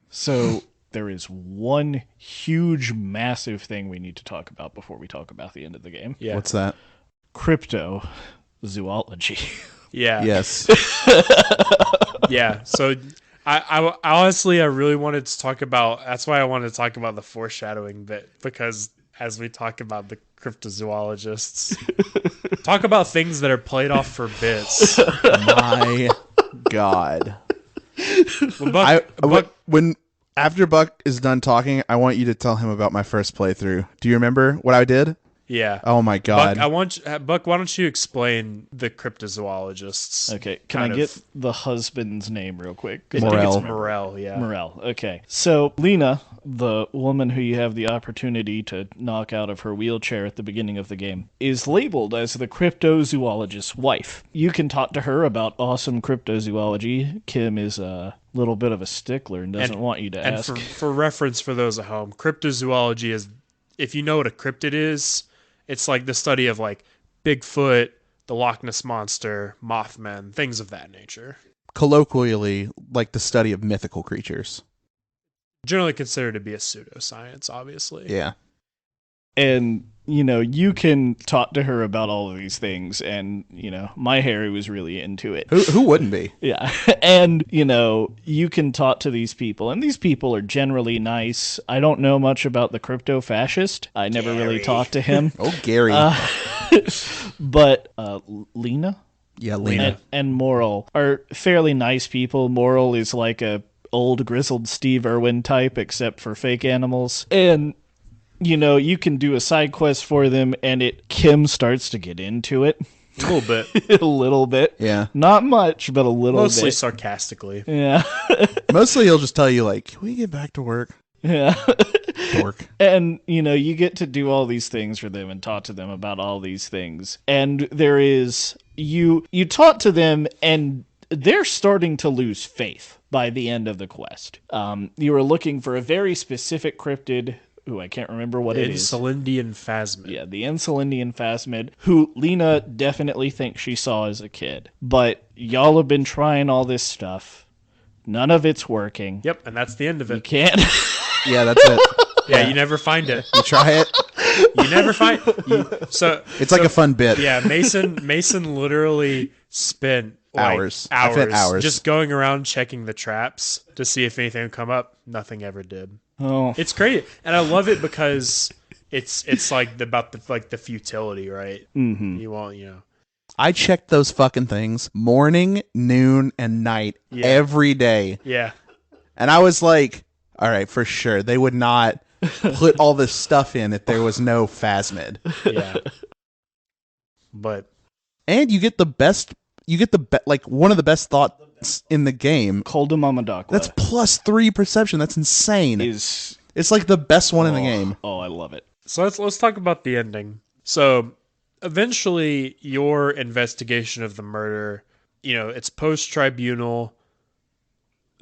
So there is one huge, massive thing we need to talk about before we talk about the end of the game. Yeah. What's that? Cryptozoology. Yeah. Yes. Yeah. So I honestly, I really wanted to talk about, that's why I wanted to talk about the foreshadowing bit, because as we talk about the cryptozoologists, talk about things that are played off for bits. My God. Well, After Buck is done talking, I want you to tell him about my first playthrough. Do you remember what I did? Yeah. Oh my God. Buck, why don't you explain the cryptozoologists? Okay, can I get the husband's name real quick? I think it's Morel, yeah. Morel, okay. So, Lena, the woman who you have the opportunity to knock out of her wheelchair at the beginning of the game, is labeled as the cryptozoologist's wife. You can talk to her about awesome cryptozoology. Kim is a little bit of a stickler and doesn't want you to ask. And for reference for those at home, cryptozoology is, if you know what a cryptid is, it's like the study of like Bigfoot, the Loch Ness Monster, Mothman, things of that nature. Colloquially, like the study of mythical creatures. Generally considered to be a pseudoscience, obviously. Yeah. And, you can talk to her about all of these things, and, my Harry was really into it. Who wouldn't be? Yeah. And, you can talk to these people, and these people are generally nice. I don't know much about the crypto-fascist. I never really talked to him. Oh, Gary. But Lena, Yeah, Lena. And Moral are fairly nice people. Moral is like a old grizzled Steve Irwin type, except for fake animals. And you can do a side quest for them, and Kim starts to get into it. A little bit. A little bit. Yeah. Not much, but a little Mostly bit. sarcastically. Yeah. Mostly he'll just tell you, like, can we get back to work? Yeah. Dork. And, you get to do all these things for them and talk to them about all these things. And there is, you talk to them, and they're starting to lose faith by the end of the quest. You were looking for a very specific cryptid. Ooh, I can't remember what it is. Insulindian Phasmid. Yeah, the Insulindian Phasmid, who Lena definitely thinks she saw as a kid. But y'all have been trying all this stuff. None of it's working. Yep, and that's the end of it. You can't. Yeah, that's it. Yeah, you never find it. You try it. You never find It's like a fun bit. Yeah, Mason literally spent like, Hours. I spent hours. just going around checking the traps to see if anything would come up. Nothing ever did. Oh. It's crazy, and I love it because it's like about the futility, right? Mm-hmm. You won't, I checked those fucking things morning, noon, and night every day. Yeah. And I was like, all right, for sure. They would not put all this stuff in if there was no Phasmid. Yeah. But. And you get one of the best thoughts in the game. Koldamomadakwa. That's +3 perception. That's insane. It's like the best one in the game. Oh, I love it. So let's talk about the ending. So eventually your investigation of the murder, it's post-tribunal.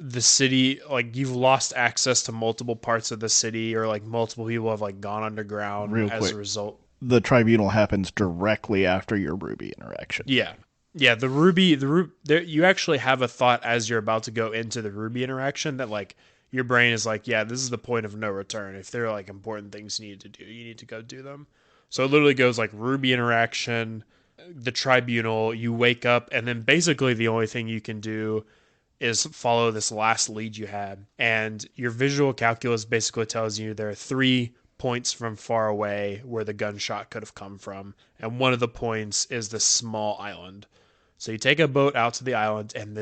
The city, like, you've lost access to multiple parts of the city, or like multiple people have like gone underground as a result. The tribunal happens directly after your Ruby interaction. Yeah. Yeah, the Ruby, you actually have a thought as you're about to go into the Ruby interaction that, like, your brain is like, yeah, this is the point of no return. If there are, like, important things you need to do, you need to go do them. So it literally goes, like, Ruby interaction, the tribunal, you wake up, and then basically the only thing you can do is follow this last lead you had. And your visual calculus basically tells you there are 3 points from far away where the gunshot could have come from. And one of the points is this small island. So you take a boat out to the island, and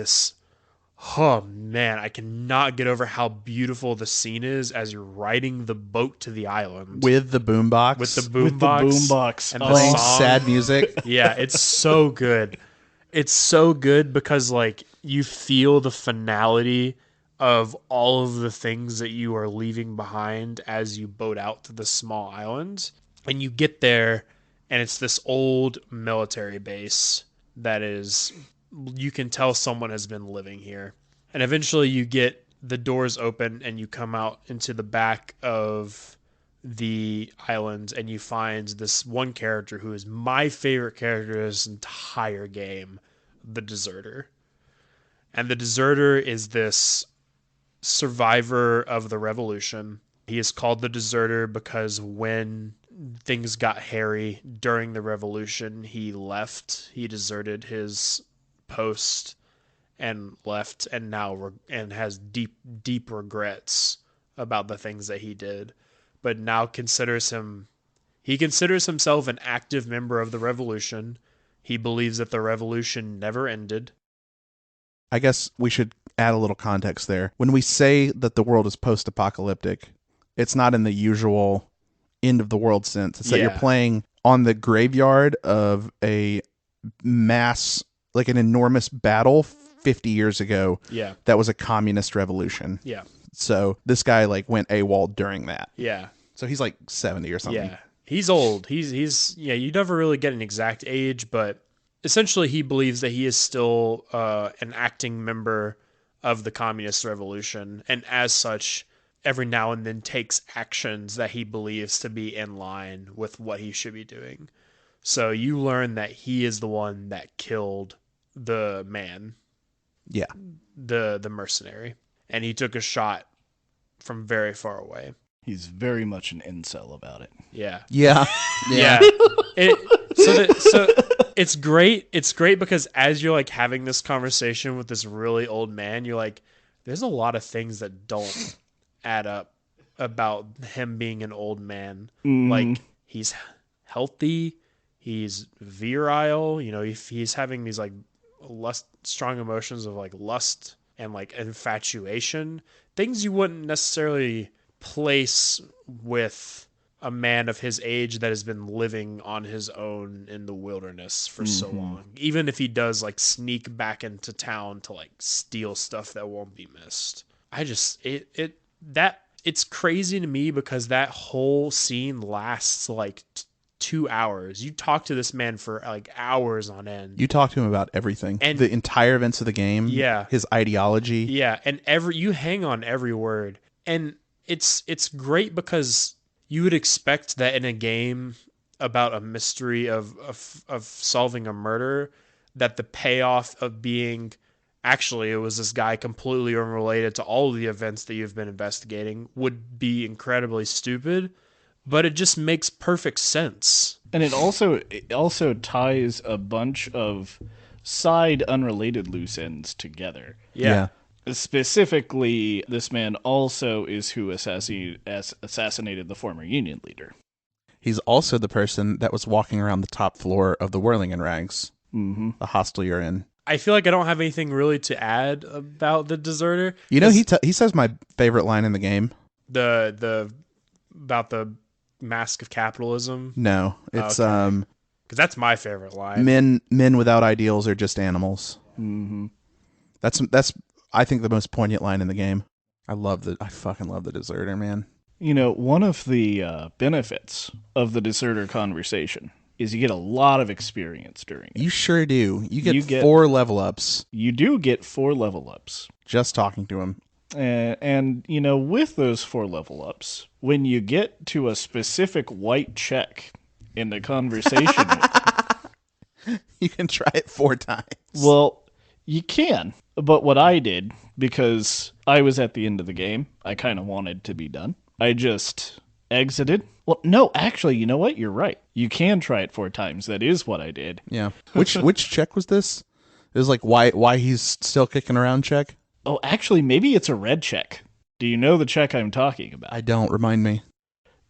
oh man, I cannot get over how beautiful the scene is as you're riding the boat to the island. With the boombox. With the boombox. And playing sad music. Yeah, it's so good. It's so good because, like, you feel the finality of all of the things that you are leaving behind as you boat out to the small island. And you get there, and it's this old military base that is, you can tell someone has been living here. And eventually you get the doors open and you come out into the back of the island, and you find this one character who is my favorite character of this entire game, the Deserter. And the Deserter is this survivor of the revolution. He is called the Deserter because when things got hairy during the revolution, he left. He deserted his post and left, and and has deep regrets about the things that he did, but now considers himself an active member of the revolution. He believes that the revolution never ended. I guess we should add a little context there. When we say that the world is post-apocalyptic, it's not in the usual end of the world sense. It's that you're playing on the graveyard of a mass, like an enormous battle 50 years ago. Yeah. That was a communist revolution. Yeah. So this guy like went AWOL during that. Yeah. So he's like 70 or something. Yeah. He's old. He's you never really get an exact age, but essentially he believes that he is still an acting member of the communist revolution, and as such, every now and then takes actions that he believes to be in line with what he should be doing. So you learn that he is the one that killed the man. Yeah. The mercenary. And he took a shot from very far away. He's very much an incel about it. Yeah. Yeah. Yeah. So it's great. It's great because as you're like having this conversation with this really old man, you're like, there's a lot of things that don't add up about him being an old man. Like, he's healthy. He's virile. He's having these like strong emotions of like lust and like infatuation, things you wouldn't necessarily place with a man of his age that has been living on his own in the wilderness for so long. Even if he does like sneak back into town to like steal stuff that won't be missed. It's crazy to me because that whole scene lasts like 2 hours. You talk to this man for like hours on end. You talk to him about everything, And the entire events of the game. Yeah. His ideology. Yeah, and you hang on every word, and it's great because you would expect that in a game about a mystery of solving a murder, that the payoff of being actually it was this guy completely unrelated to all of the events that you've been investigating would be incredibly stupid, but it just makes perfect sense. And it also ties a bunch of side unrelated loose ends together. Yeah. Specifically, this man also is who assassinated the former Union leader. He's also the person that was walking around the top floor of the Whirling in Rags, the hostel you're in. I feel like I don't have anything really to add about the deserter. You know, he says my favorite line in the game. The about the mask of capitalism. No, it's because that's my favorite line. Men without ideals are just animals. Mm-hmm. That's I think the most poignant line in the game. I fucking love the deserter, man. You know, one of the benefits of the deserter conversation is you get a lot of experience during it. You sure do. You get 4 level ups. You do get 4 level ups. Just talking to him. And you know, with those 4 level ups, when you get to a specific white check in the conversation with you can try it 4 times. Well, you can. But what I did, because I was at the end of the game, I kind of wanted to be done. I just exited. Well, no, actually, you know what? You're right. You can try it 4 times. That is what I did. Yeah. Which check was this? It was like why he's still kicking around check? Oh, actually, maybe it's a red check. Do you know the check I'm talking about? I don't. Remind me.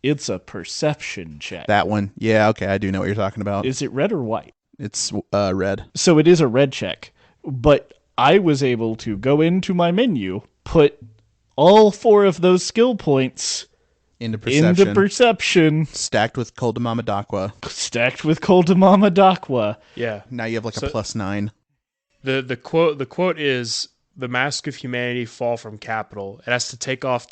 It's a perception check. That one. Yeah, okay. I do know what you're talking about. Is it red or white? It's red. So it is a red check. But I was able to go into my menu, put all 4 of those skill points into perception. Stacked with Koldamama Dakwa. Yeah. Now you have like a +9. The quote is, "The mask of humanity fall from capital. It has to take it off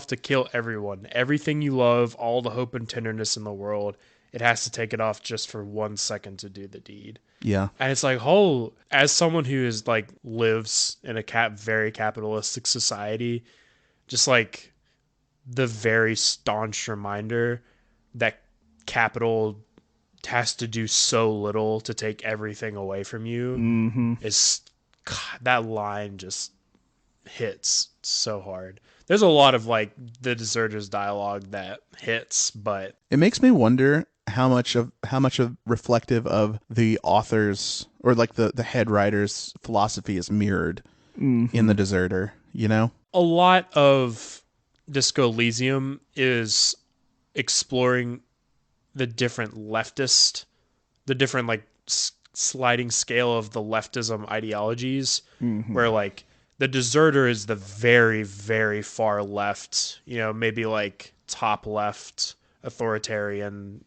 to kill everyone. Everything you love, all the hope and tenderness in the world. It has to take it off just for 1 second to do the deed." Yeah. And it's like, as someone who is like lives in a very capitalistic society, just like the very staunch reminder that capital has to do so little to take everything away from you is, God, that line just hits so hard. There's a lot of like the deserters dialogue that hits, but it makes me wonder how much of reflective of the author's or like the head writer's philosophy is mirrored in the deserter, you know? A lot of Disco Elysium is exploring the different like sliding scale of the leftism ideologies, where like the deserter is the very, very far left, maybe like top left authoritarian,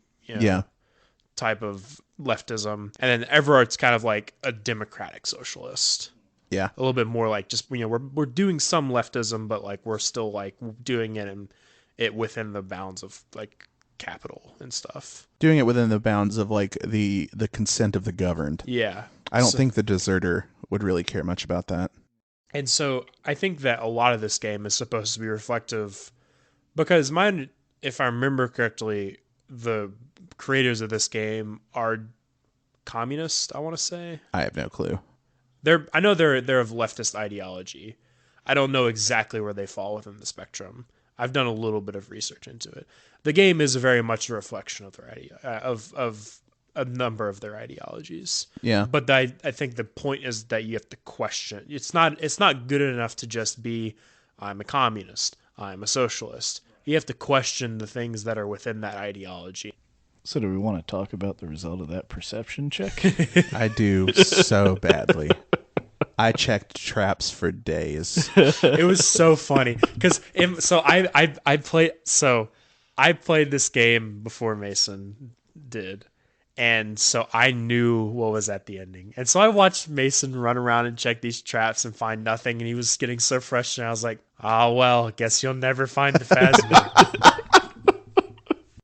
type of leftism. And then Everart's kind of like a democratic socialist. Yeah. A little bit more like just, we're doing some leftism, but like we're still like doing it within the bounds of like capital and stuff. Doing it within the bounds of like the consent of the governed. Yeah. I don't think the deserter would really care much about that. And so I think that a lot of this game is supposed to be reflective because if I remember correctly, the creators of this game are communist, I want to say. I have no clue. I know they're of leftist ideology. I don't know exactly where they fall within the spectrum. I've done a little bit of research into it. The game is very much a reflection of their of a number of their ideologies. Yeah. But I think the point is that you have to question. It's not good enough to just be, I'm a communist, I'm a socialist. You have to question the things that are within that ideology. So do we want to talk about the result of that perception check? I do so badly. I checked traps for days. It was so funny because I played this game before Mason did, and so I knew what was at the ending, and so I watched Mason run around and check these traps and find nothing, and he was getting so frustrated. I was like, "Oh well, guess you'll never find the Phasmid."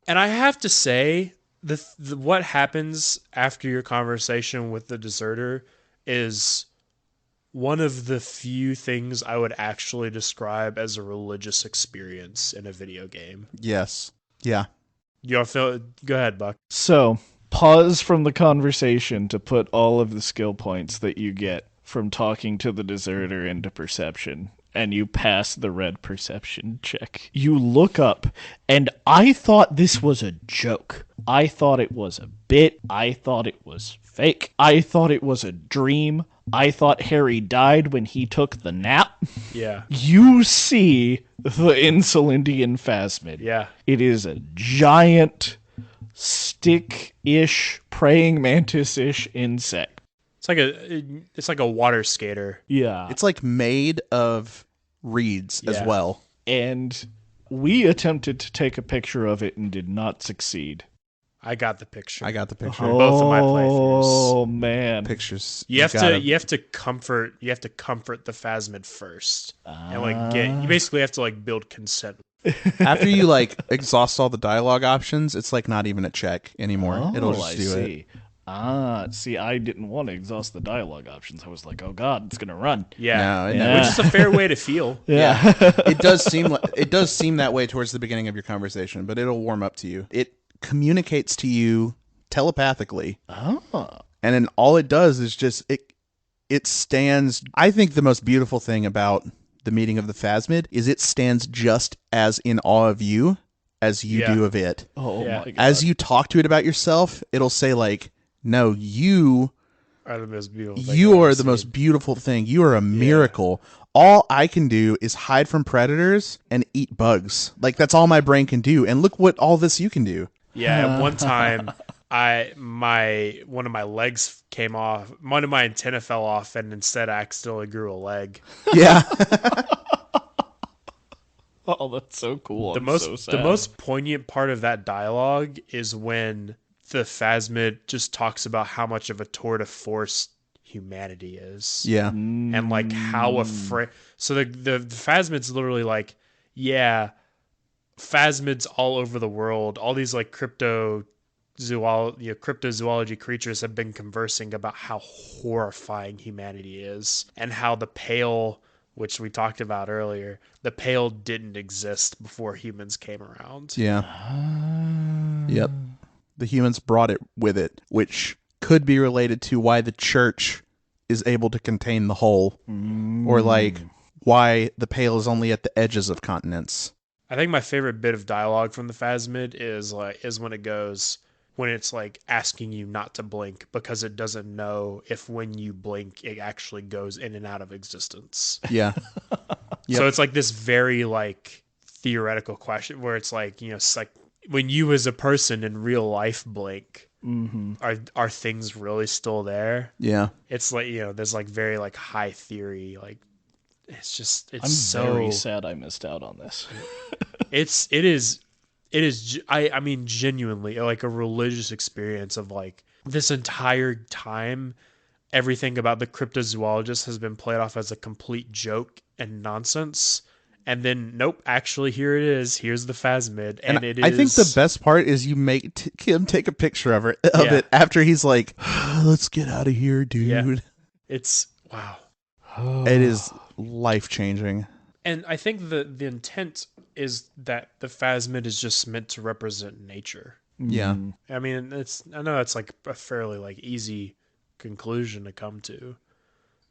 And I have to say, what happens after your conversation with the deserter is one of the few things I would actually describe as a religious experience in a video game. Yes. Yeah. Go ahead, Buck. So, pause from the conversation to put all of the skill points that you get from talking to the deserter into perception, and you pass the red perception check. You look up, and I thought this was a joke. I thought it was a bit. I thought it was fake. I thought it was a dream. I thought Harry died when he took the nap. Yeah. You see the Insulindian Phasmid. Yeah. It is a giant, stick-ish, praying mantis-ish insect. It's like a water skater. Yeah. It's like made of reeds as Yeah. well. And we attempted to take a picture of it and did not succeed. I got the picture. I got the picture. Both of my playthroughs. Oh man. Pictures. You have to comfort the Phasmid first. And you basically have to like build consent. After you like exhaust all the dialogue options, it's like not even a check anymore. It'll just do it. See, I didn't want to exhaust the dialogue options. I was like, oh god, it's gonna run. Yeah. No, it Yeah. never- Which is a fair way to feel. Yeah. It does seem that way towards the beginning of your conversation, but it'll warm up to you. It communicates to you telepathically. Oh. And then all it does is just it stands. I think the most beautiful thing about the meeting of the Phasmid is it stands just as in awe of you as you do of it. Oh Yeah. my god. As you talk to it about yourself, it'll say like, "No, you Are the most beautiful. you are the most beautiful thing. You are a miracle. All I can do is hide from predators and eat bugs. Like that's all my brain can do. And look what all this you can do." Yeah, at one time, one of my legs came off. One of my antenna fell off, and instead I accidentally grew a leg. Yeah. Oh, that's so cool. The most poignant part of that dialogue is when the Phasmid just talks about how much of a tour de force humanity is. Yeah. And like how afraid. So the Phasmid's literally like, yeah, Phasmids all over the world. All these like cryptozoology creatures have been conversing about how horrifying humanity is and how the Pale, which we talked about earlier, the Pale didn't exist before humans came around. Yeah. Yep. The humans brought it with it, which could be related to why the church is able to contain the whole, or like why the Pale is only at the edges of continents. I think my favorite bit of dialogue from the Phasmid is when it's like asking you not to blink because it doesn't know if when you blink it actually goes in and out of existence. Yeah. Yep. So it's like this very like theoretical question where it's like, it's like when you as a person in real life blink, are things really still there? Yeah. It's like, there's like very like high theory, like I'm very sad I missed out on this. It is I mean genuinely like a religious experience of like this entire time everything about the cryptozoologist has been played off as a complete joke and nonsense, and then nope, actually here it is, here's the Phasmid, and it is. I think the best part is you make him take a picture of it after he's like, "Let's get out of here, dude." Yeah. It's wow. It is life-changing. And I think the intent is that the Phasmid is just meant to represent nature. Yeah. I mean, I know it's like a fairly like easy conclusion to come to.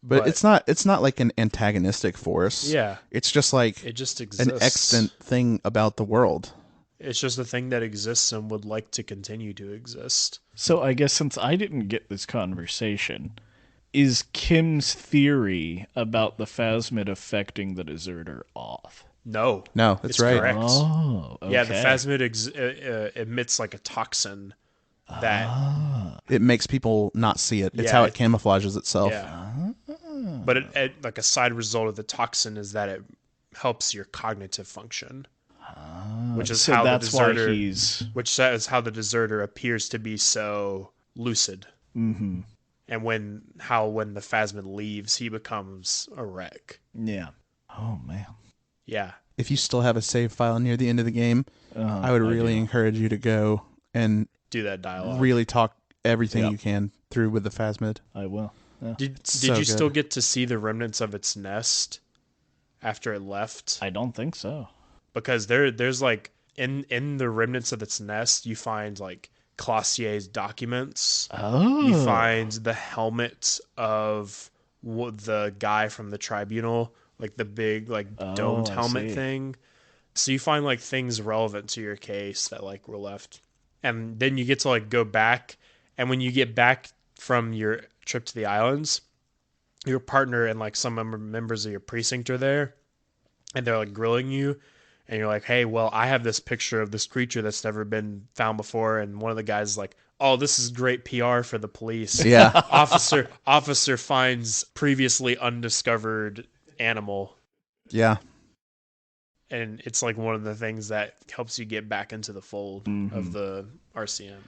But it's not like an antagonistic force. Yeah. It's just like It just exists. an extant thing about the world. It's just a thing that exists and would like to continue to exist. So I guess since I didn't get this conversation, is Kim's theory about the Phasmid affecting the deserter off? No. No, that's It's right. correct. Oh, okay. Yeah, the Phasmid emits like a toxin that It makes people not see it. It's Yeah, how it camouflages itself. yeah. But like a side result of the toxin is that it helps your cognitive function, which is So how the that's why deserter, he's... which is how the deserter appears to be so lucid. Mm-hmm. And when the Phasmid leaves, he becomes a wreck. Yeah. Oh, man. Yeah. If you still have a save file near the end of the game, I would really encourage you to go and Do that dialogue. really talk everything you can through with the Phasmid. I will. Yeah. Did So you good. still get to see the remnants of its nest after it left? I don't think so. Because there's like in the remnants of its nest, you find like Classier's documents. Oh. You find the helmet of the guy from the tribunal, like the big like domed I helmet see. thing. So you find like things relevant to your case that like were left, and then you get to like go back. And when you get back from your trip to the islands, your partner and like some members of your precinct are there, and they're like grilling you. And you're like, hey, well, I have this picture of this creature that's never been found before. And one of the guys is like, oh, this is great PR for the police. Yeah. Officer finds previously undiscovered animal. Yeah. And it's like one of the things that helps you get back into the fold of the RCM.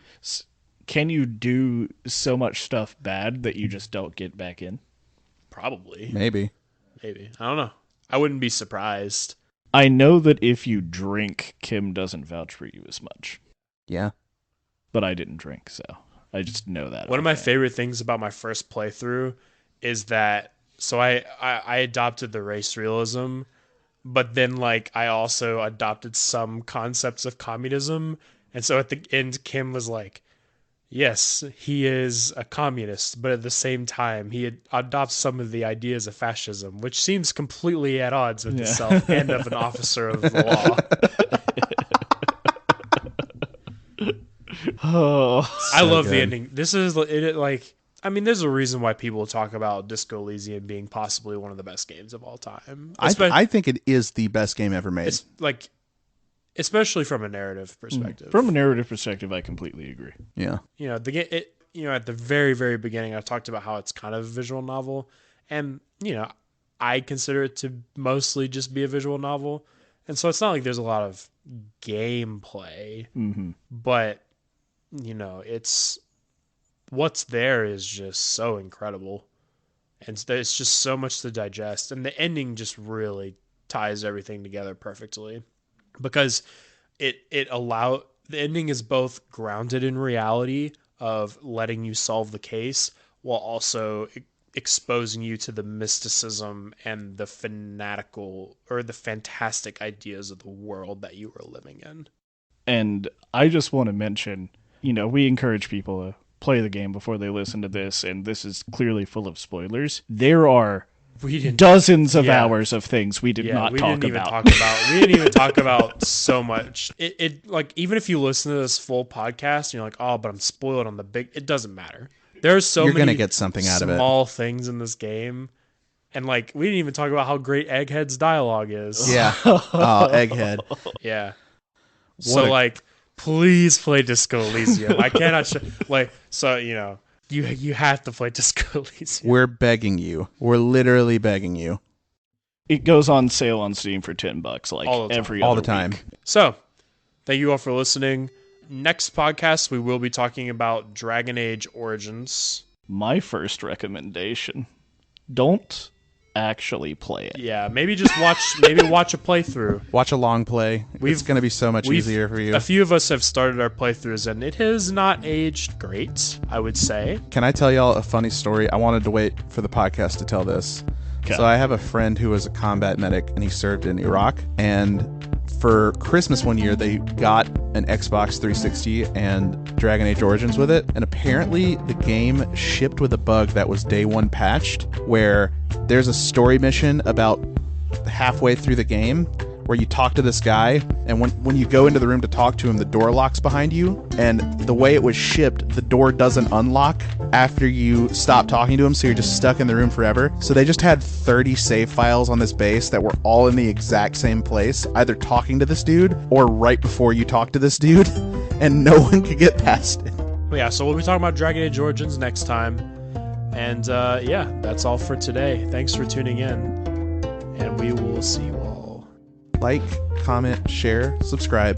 Can you do so much stuff bad that you just don't get back in? Probably. Maybe. I don't know. I wouldn't be surprised. I know that if you drink, Kim doesn't vouch for you as much. Yeah. But I didn't drink, so I just know that. One of my favorite things about my first playthrough is that, so I adopted the race realism, but then like I also adopted some concepts of communism. And so at the end, Kim was like, yes, he is a communist, but at the same time, he adopts some of the ideas of fascism, which seems completely at odds with himself and of an officer of the law. I love the ending. This is like, I mean, there's a reason why people talk about Disco Elysium being possibly one of the best games of all time. I think it is the best game ever made. It's like, especially from a narrative perspective. From a narrative perspective, I completely agree. Yeah. You know, at the very, very beginning, I talked about how it's kind of a visual novel, and you know, I consider it to mostly just be a visual novel, and so it's not like there's a lot of gameplay, but you know, it's what's there is just so incredible, and it's just so much to digest, and the ending just really ties everything together perfectly. Because the ending is both grounded in reality of letting you solve the case while also exposing you to the mysticism and the fanatical or the fantastic ideas of the world that you are living in. And I just want to mention, you know, we encourage people to play the game before they listen to this, and this is clearly full of spoilers. There are dozens of hours of things we did not talk about. We didn't even talk about so much. It like, even if you listen to this full podcast and you're like, oh, but I'm spoiled on the big, it doesn't matter. There's so You're many gonna get something out of it. Small things in this game. And like, we didn't even talk about how great Egghead's dialogue is. Yeah. Oh, Egghead. Yeah. So please play Disco Elysium. I cannot so you know, you have to play Disco Elysium. We're begging you. We're literally begging you. It goes on sale on Steam for $10, like all the time. Week. So, thank you all for listening. Next podcast, we will be talking about Dragon Age Origins. My first recommendation: don't actually play it. Yeah, maybe just watch a playthrough. Watch a long play. It's going to be so much easier for you. A few of us have started our playthroughs, and it has not aged great, I would say. Can I tell y'all a funny story? I wanted to wait for the podcast to tell this. Okay. So I have a friend who was a combat medic, and he served in Iraq, and for Christmas one year, they got an Xbox 360 and Dragon Age Origins with it, and apparently the game shipped with a bug that was day one patched, where there's a story mission about halfway through the game where you talk to this guy, and when you go into the room to talk to him, the door locks behind you, and the way it was shipped, the door doesn't unlock after you stop talking to him, so you're just stuck in the room forever. So they just had 30 save files on this base that were all in the exact same place, either talking to this dude or right before you talk to this dude, and no one could get past it. But yeah, so we'll be talking about Dragon Age Origins next time. And yeah, that's all for today. Thanks for tuning in, and we will see you all. Like, comment, share, subscribe.